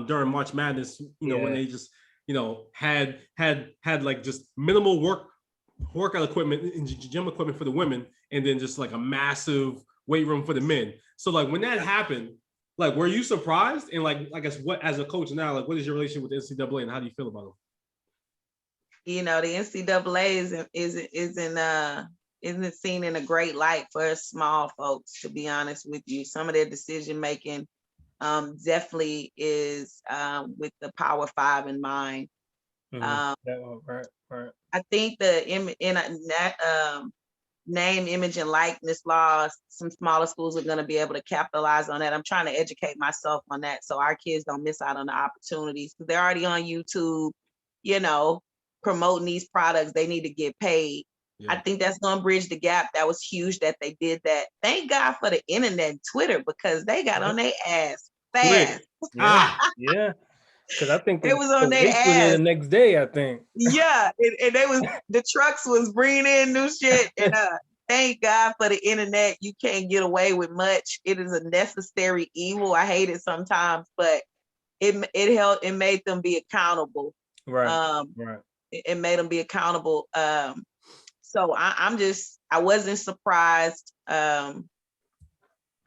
A: during March Madness, you know, when they just, you know, had like just minimal workout equipment and gym equipment for the women, and then just like a massive weight room for the men. So like when that happened, like, were you surprised? And like, I guess what, as a coach now, like, what is your relationship with the NCAA and how do you feel about them?
C: You know, the NCAA isn't seen in a great light for us small folks, to be honest with you. Some of their decision making definitely is with the Power Five in mind. I think the name, image, and likeness laws, some smaller schools are going to be able to capitalize on that. I'm trying to educate myself on that so our kids don't miss out on the opportunities, because they're already on YouTube, you know, promoting these products. They need to get paid. I think that's going to bridge the gap. That was huge that they did that. Thank God for the internet and Twitter, because they got on their ass fast.
B: Because I think
C: it was on their ass
B: the next day, I think.
C: Yeah, and they was, the trucks was bringing in new shit, and thank God for the internet. You can't get away with much. It is a necessary evil. I hate it sometimes, but it made them be accountable. It made them be accountable. So I wasn't surprised.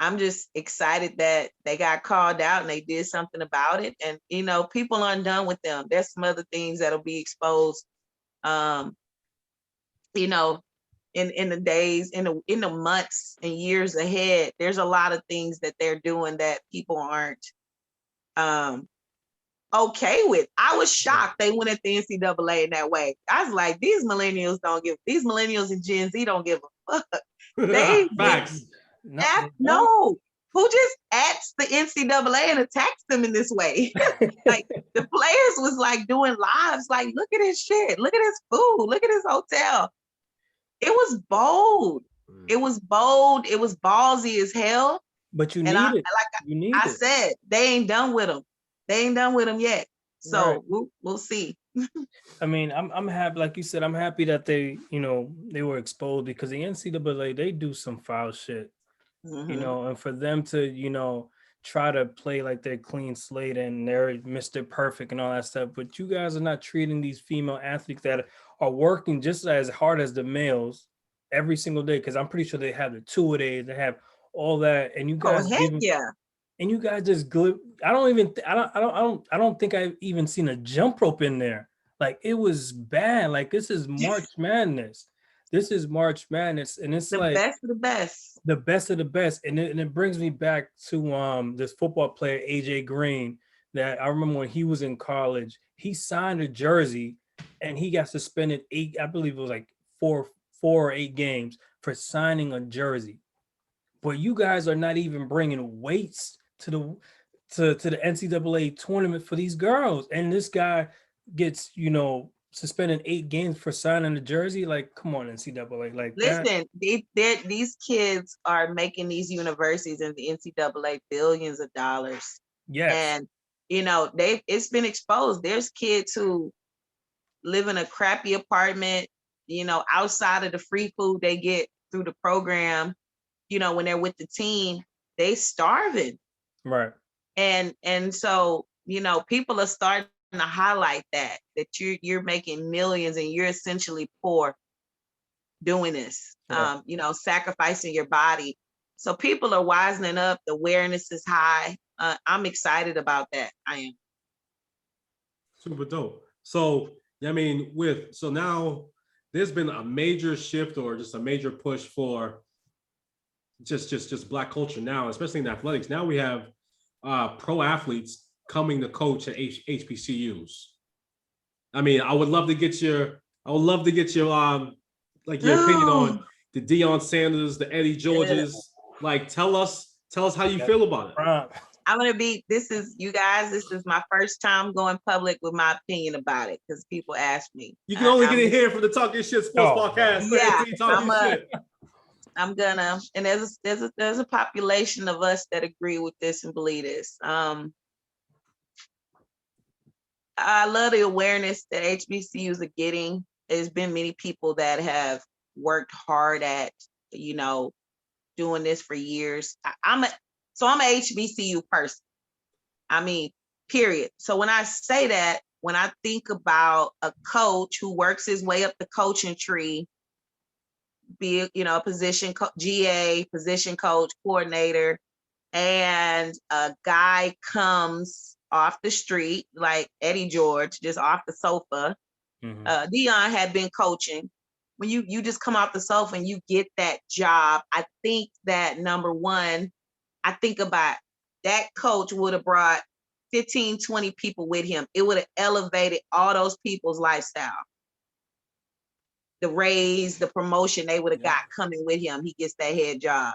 C: I'm just excited that they got called out and they did something about it. And people aren't done with them. There's some other things that'll be exposed. Um, you know, in the days, in the months and years ahead. There's a lot of things that they're doing that people aren't okay with. I was shocked they went at the NCAA in that way. I was like, these millennials and Gen Z don't give a fuck. They
A: Facts.
C: no. Who just acts the NCAA and attacks them in this way? Like the players was like doing lives, like, look at this shit, look at this food, look at this hotel. It was bold. It was bold. It was ballsy as hell.
B: But you need
C: and
B: it. You need
C: I
B: it.
C: said, they ain't done with them. They ain't done with them yet. So
B: Right.
C: we'll see.
B: I mean, I'm happy, like you said, I'm happy that they were exposed, because the NCAA, they do some foul shit, and for them to, try to play like they're clean slate and they're Mr. Perfect and all that stuff. But you guys are not treating these female athletes that are working just as hard as the males every single day. Cause I'm pretty sure they have the two-a-days, they have all that. And you guys
C: heck yeah.
B: And you guys just I don't think I've even seen a jump rope in there. Like, it was bad. Like, this is March Madness. This is March Madness. And it's
C: the
B: like
C: best of the best.
B: The best of the best. And it brings me back to this football player, AJ Green, that I remember when he was in college. He signed a jersey and he got suspended 8, I believe it was like 4 or 8 games for signing a jersey. But you guys are not even bringing weights to the NCAA tournament for these girls. And this guy gets, suspended 8 games for signing a jersey. Like, come on, NCAA. Like,
C: listen, these kids are making these universities and the NCAA billions of dollars.
B: Yes.
C: And it's been exposed. There's kids who live in a crappy apartment, outside of the free food they get through the program, when they're with the team, they starving.
B: Right.
C: And so, people are starting to highlight that you're making millions and you're essentially poor doing this,
B: Right.
C: Sacrificing your body. So people are wisening up. The awareness is high. I'm excited about that. I am.
A: Super dope. So, I mean, so now there's been a major shift or just a major push for just Black culture now, especially in athletics. Now we have pro athletes coming to coach at HBCUs. I mean, I would love to get your like your opinion on the Deion Sanders, the Eddie Georges. Like, tell us how you feel about it.
C: I'm gonna be. This is my first time going public with my opinion about it, because people ask me.
A: You can only get it here from the Talking Shit Sports Podcast.
C: Yeah, I'm gonna, and there's a population of us that agree with this and believe this. I love the awareness that HBCUs are getting. There's been many people that have worked hard at, doing this for years. I'm a HBCU person. I mean, period. So when I say that, when I think about a coach who works his way up the coaching tree, be it, a position GA, position coach, coordinator, and a guy comes off the street like Eddie George, just off the sofa. Deion had been coaching. When you just come off the sofa and you get that job, I think that, number one, I think about that coach would have brought 15, 20 people with him. It would have elevated all those people's lifestyle. The raise, the promotion they would have got coming with him. He gets that head job.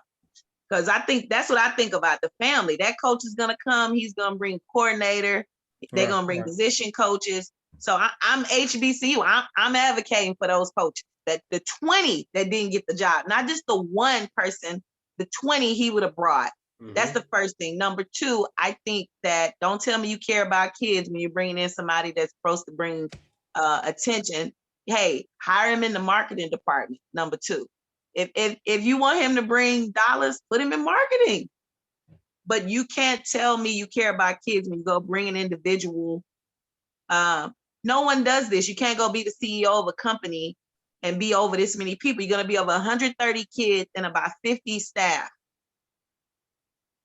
C: Because I think that's what I think about the family. That coach is going to come. He's going to bring coordinator. They're going to bring position coaches. So I'm HBCU. I'm advocating for those coaches. That the 20 that didn't get the job, not just the one person, the 20 he would have brought. That's the first thing. Number two, I think that, don't tell me you care about kids when you're bringing in somebody that's supposed to bring attention. Hey, hire him in the marketing department. Number two, if you want him to bring dollars, put him in marketing. But you can't tell me you care about kids when you go bring an individual. No one does this. You can't go be the CEO of a company and be over this many people. You're going to be over 130 kids and about 50 staff.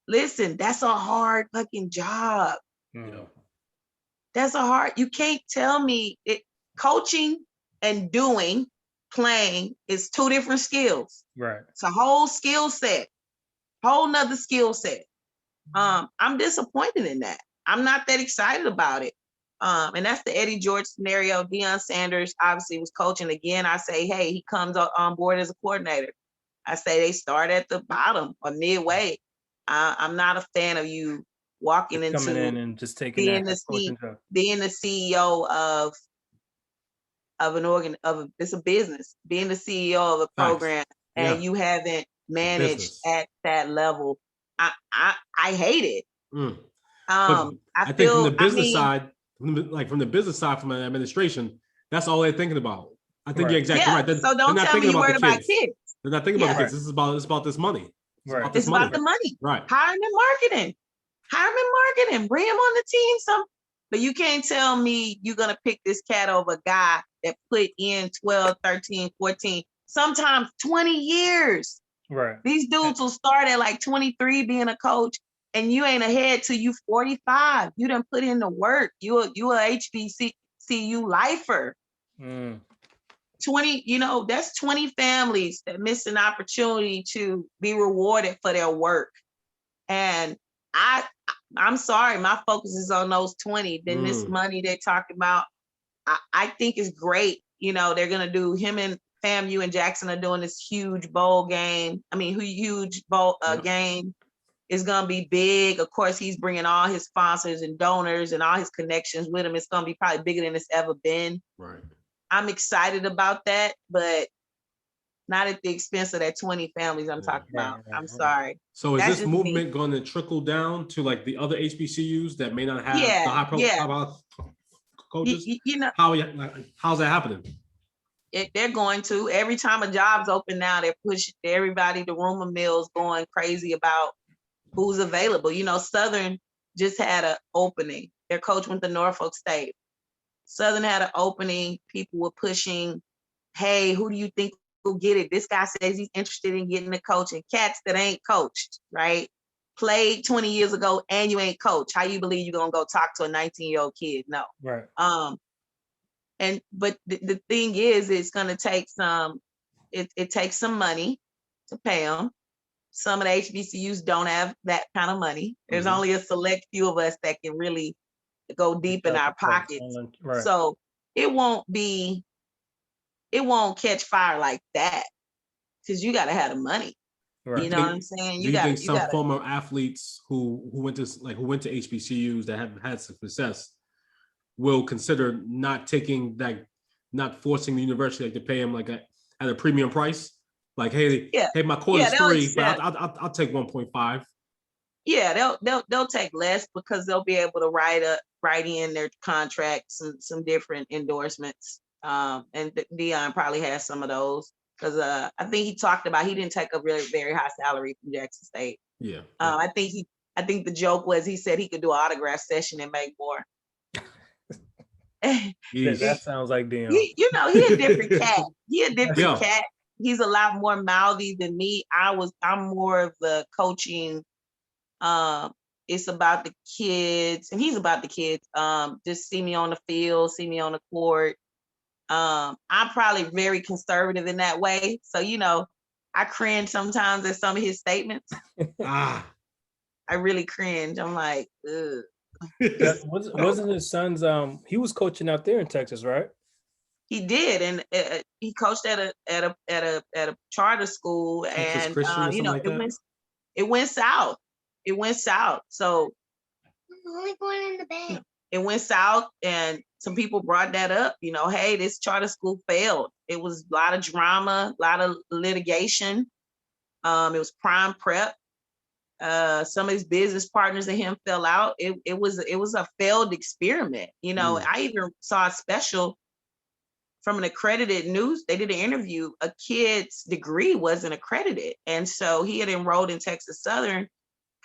C: Listen, that's a hard fucking job.
B: Mm.
C: That's a hard, you can't tell me it. Coaching and playing is two different skills.
B: Right.
C: It's a whole skill set, whole nother skill set. I'm disappointed in that. I'm not that excited about it. And that's the Eddie George scenario. Deion Sanders obviously was coaching again. I say, hey, he comes on board as a coordinator. I say they start at the bottom or midway. I'm not a fan of you walking
B: Just coming in
C: into
B: and just taking
C: being
B: that coaching job.
C: being the CEO of it's a business, being the CEO of a program.
A: Yeah.
C: And you haven't managed
A: Business.
C: at that level. I hate it.
A: But
C: I
A: think from the
C: feel,
A: business side, from the business side, from an administration, that's all they're thinking about. I think
B: Right.
A: you're exactly right.
C: So don't tell me you're worried about kids.
A: They're not thinking about the
C: Yeah.
A: kids. It's about this money.
B: Right.
C: It's about the money.
A: Right.
C: Hire them in marketing. Bring him on the team. But you can't tell me you're going to pick this cat over a guy that put in 12, 13, 14, sometimes 20 years.
B: Right.
C: These dudes will start at like 23 being a coach, and you ain't ahead till you 45. You done put in the work. You a HBCU lifer. 20, that's 20 families that miss an opportunity to be rewarded for their work. And I'm sorry, my focus is on those 20. Then this money they're talking about, I think is great. They're gonna do, him and FAMU and Jackson are doing this huge bowl game. Huge bowl game is gonna be big. Of course, he's bringing all his sponsors and donors and all his connections with him. It's gonna be probably bigger than it's ever been.
A: Right.
C: I'm excited about that, but not at the expense of that 20 families I'm talking about. I'm sorry.
A: So is
C: That's
A: this
C: just
A: movement going to trickle down to like the other HBCUs that may not have the high profile coaches? How's that happening?
C: They're going to. Every time a job's open now, they're pushing everybody. The rumor mill's going crazy about who's available. Southern just had an opening. Their coach went to Norfolk State. Southern had an opening. People were pushing, hey, who do you think will get it? This guy says he's interested in getting a coach, and cats that ain't coached, right? Played 20 years ago and you ain't coached. How you believe you're gonna go talk to a 19-year-old kid? No.
B: Right.
C: But the thing is, it's gonna take it takes some money to pay them. Some of the HBCUs don't have that kind of money. There's only a select few of us that can really go deep in our pockets.
B: Right.
C: So it won't catch fire like that, because you got to have the money.
B: Right.
C: You know what I'm saying?
A: Do you think some former athletes who went to HBCUs that have had some success will consider not forcing the university to pay them at a premium price? Like, hey, my quota's 3, but I'll take 1.5.
C: Yeah, they'll take less because they'll be able to write in their contracts some different endorsements. And Deion probably has some of those, because I think he talked about he didn't take a really very high salary from Jackson State.
A: Yeah.
C: I think the joke was he said he could do an autograph session and make more.
B: That sounds like Deion.
C: He a different cat. Cat. He's a lot more mouthy than me. I'm more of the coaching. It's about the kids, and he's about the kids. Just see me on the field, see me on the court. I'm probably very conservative in that way. So, I cringe sometimes at some of his statements. I really cringe. I'm like, ugh.
B: Wasn't his son's, he was coaching out there in Texas, right?
C: He did, and he coached at a charter school,
A: Texas
C: and
A: Christian
C: it went south. It went south. So
D: only going in the bed.
C: It went south, and some people brought that up. Hey, this charter school failed. It was a lot of drama, a lot of litigation. It was prime prep. Some of his business partners and him fell out. It was a failed experiment. I even saw a special from an accredited news. They did an interview. A kid's degree wasn't accredited, and so he had enrolled in Texas Southern.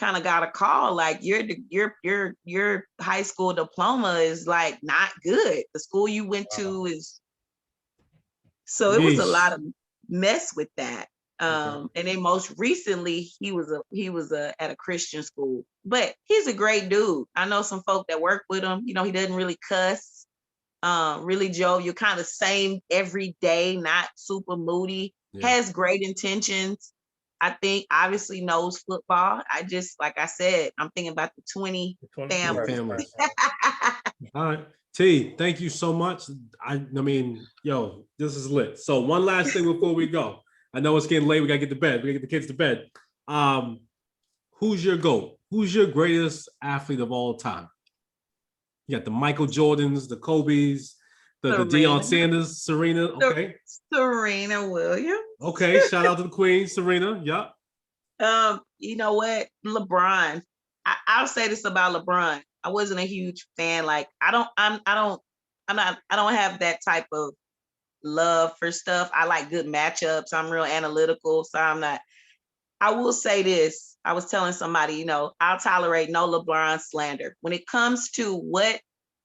C: Kind of got a call like your high school diploma is like not good. The school you went to is. So it was a lot of mess with that. And then most recently he was at a Christian school, but he's a great dude. I know some folk that work with him. You know, he doesn't really cuss. Really jovial, kind of same every day, not super moody.
A: Yeah.
C: Has great intentions. I think obviously knows football. I just, like I said, I'm thinking about the 20 families.
A: Families. All right. T, thank you so much. I mean, yo, this is lit. So one last thing before we go. I know it's getting late. We gotta get to bed. We gotta get the kids to bed. Who's your GOAT? Who's your greatest athlete of all time? You got the Michael Jordans, the Kobe's, the Deion Sanders, Serena. Okay.
C: Serena Williams.
A: Okay. Shout out to the Queen, Serena. Yep.
C: You know what? LeBron. I'll say this about LeBron. I wasn't a huge fan. Like, I don't have that type of love for stuff. I like good matchups. I'm real analytical. So I'm not. I will say this. I was telling somebody, you know, I'll tolerate no LeBron slander. When it comes to what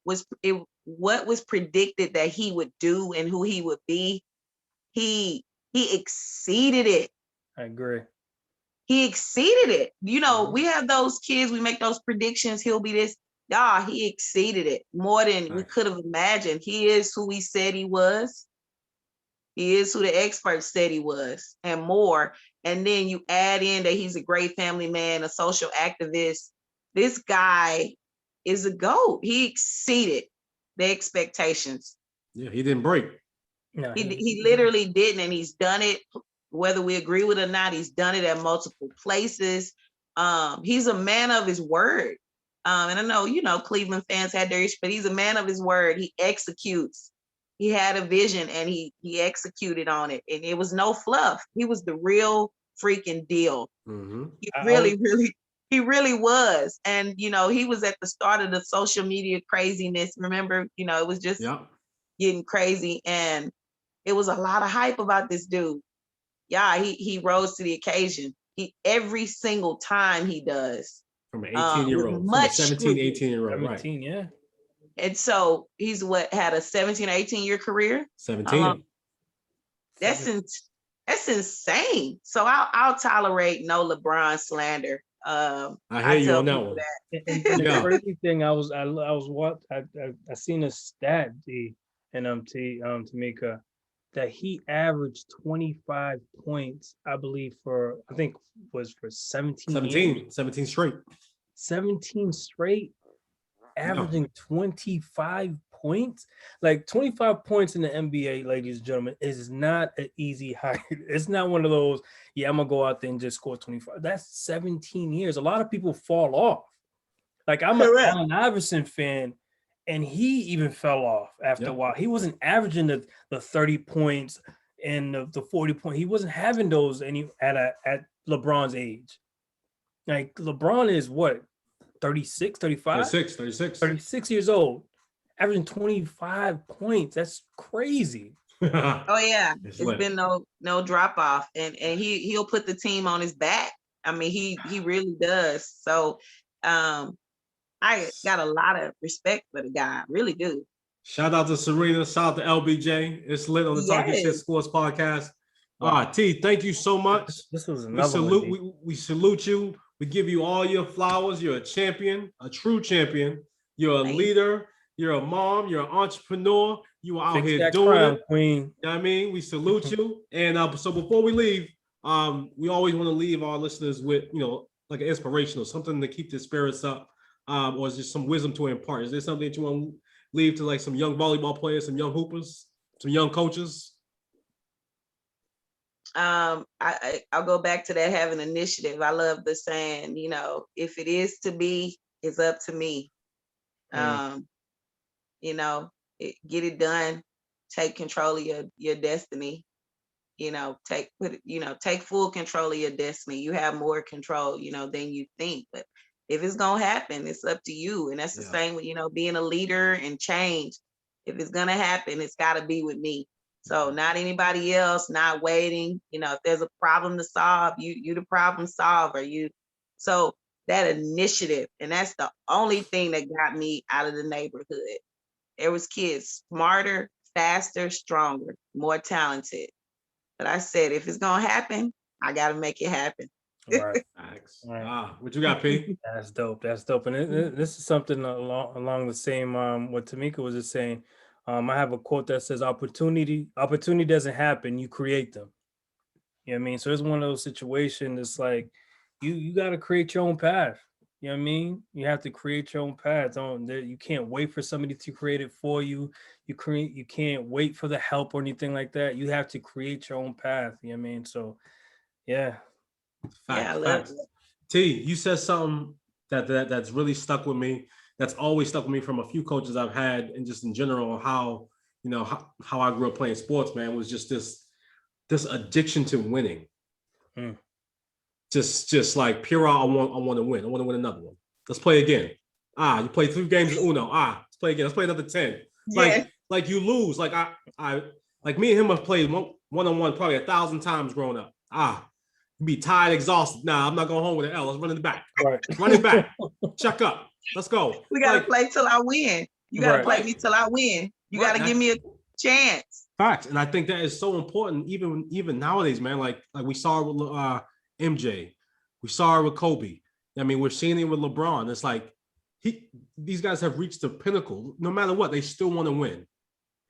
C: was predicted that he would do and who he would be, he exceeded it.
B: I agree.
C: He exceeded it. You know, we have those kids, we make those predictions, he'll be this. He exceeded it more than we could have imagined. He is who he said he was. He is who the experts said he was, and more. And then you add in that he's a great family man, a social activist. This guy is a GOAT. He exceeded the expectations.
A: Yeah, he didn't break.
B: No,
C: he literally didn't, and he's done it. Whether we agree with it or not, he's done it at multiple places. He's a man of his word. And I know, you know, Cleveland fans had their issue, but he's a man of his word. He executes. He had a vision and he executed on it. And it was no fluff. He was the real freaking deal.
A: Mm-hmm.
C: He really was. And, you know, he was at the start of the social media craziness. Remember, you know, it was just getting crazy. And it was a lot of hype about this dude. Yeah, he rose to the occasion. Every single time he does.
A: From an 18-year-old, from a 17, 18-year-old, right?
B: Yeah.
C: And so he's had a 17, 18-year career.
A: 17.
C: That's insane. So I'll tolerate no LeBron slander.
A: I hear you on that one.
B: And the crazy thing, I seen a stat, D and Tamika, that he averaged 25 points, I believe, for
A: 17 straight.
B: 17 straight, averaging 25 points. Like 25 points in the NBA, ladies and gentlemen, is not an easy height. It's not one of those, I'm gonna go out there and just score 25. That's 17 years. A lot of people fall off. Like, I'm an Allen Iverson fan, and he even fell off after a while. He wasn't averaging the 30 points and the 40 points. He wasn't having those at LeBron's age. Like, LeBron is what, 36, 35? 36 years old, averaging 25 points. That's crazy.
C: Oh yeah, it's been no drop off, and he'll put the team on his back. I mean, he really does. So I got a lot of respect for the guy, really do.
A: Shout out to Serena, shout out to LBJ. It's lit on the Talking Shit Sports Podcast. All right, T, thank you so much.
B: This was another
A: we salute you. We give you all your flowers. You're a champion, a true champion. You're a leader. You're a mom. You're an entrepreneur. You are out here doing it.
B: Queen.
A: You know what I mean? We salute you. And so before we leave, we always want to leave our listeners with, you know, like an inspirational, something to keep their spirits up, or is just some wisdom to impart. Is there something that you want to leave to like some young volleyball players, some young hoopers, some young coaches?
C: I'll go back to that, having initiative. I love the saying, you know, if it is to be, it's up to me. You know, get it done, take control of your destiny, you know, take full control of your destiny. You have more control, you know, than you think. But if it's gonna happen, it's up to you. And that's the same with, you know, being a leader and change. If it's gonna happen, it's gotta be with me. So not anybody else, not waiting. You know, if there's a problem to solve, you the problem solver. So that initiative, and that's the only thing that got me out of the neighborhood. There was kids smarter, faster, stronger, more talented. But I said, if it's gonna happen, I got to make it happen.
B: Right.
A: Facts.
B: Right.
A: What you got, P?
B: That's dope. That's dope. And this is something along the same what Tamika was just saying. I have a quote that says opportunity doesn't happen, you create them. You know what I mean? So it's one of those situations. It's like you got to create your own path. You know what I mean? You have to create your own path. You can't wait for somebody to create it for you. You can't wait for the help or anything like that. You have to create your own path. You know what I mean? So yeah.
C: Yeah, I love
A: Facts.
C: it.
A: T, you said something that's really stuck with me. That's always stuck with me from a few coaches I've had, and just in general, how how I grew up playing sports, man, was just this addiction to winning.
B: Mm.
A: Just like pure, I want to win. I want to win another one. Let's play again. You play 3 games in Uno. Let's play again. Let's play another 10.
C: Yeah.
A: Like you lose. Like I like me and him have played one-on-one probably 1,000 times growing up. Be tired, exhausted. Nah, I'm not going home with an L. Let's run it back.
B: Right.
A: Run it back. Check up. Let's go.
C: We got to play till I win. You got to play me till I win. You got to give me a chance.
A: Facts. And I think that is so important, even nowadays, man. Like we saw it with MJ. We saw it with Kobe. I mean, we're seeing it with LeBron. It's like these guys have reached the pinnacle. No matter what, they still want to win.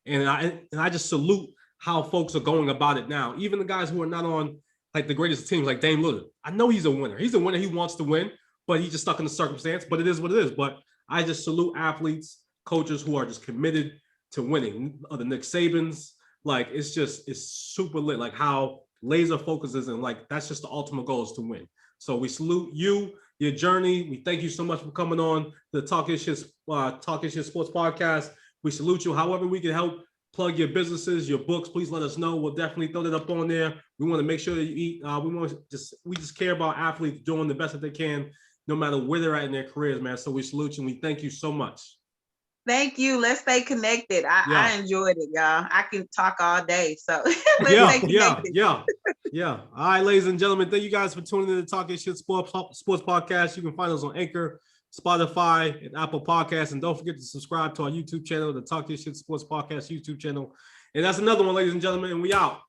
A: And I just salute how folks are going about it now. Even the guys who are not on like the greatest teams, like Dame Lillard. I know he's a winner. He's a winner. He wants to win, but he's just stuck in the circumstance. But it is what it is. But I just salute athletes, coaches who are just committed to winning. The Nick Sabans, like it's super lit. Like how laser focus is, and like that's just the ultimate goal is to win. So we salute you, your journey. We thank you so much for coming on the Talk Is Shit Sports Podcast. We salute you. However we can help plug your businesses, your books, please let us know. We'll definitely throw that up on there. We want to make sure that you eat. We just care about athletes doing the best that they can, no matter where they're at in their careers, man. So we salute you and we thank you so much.
C: Thank you. Let's stay connected. I enjoyed it, y'all. I can talk all day. So let's stay connected.
A: Yeah. All right, ladies and gentlemen, thank you guys for tuning in to Talk Is Shit Sports Podcast. You can find us on Anchor, Spotify, and Apple Podcasts. And don't forget to subscribe to our YouTube channel, the Talk Is Shit Sports Podcast YouTube channel. And that's another one, ladies and gentlemen, and we out.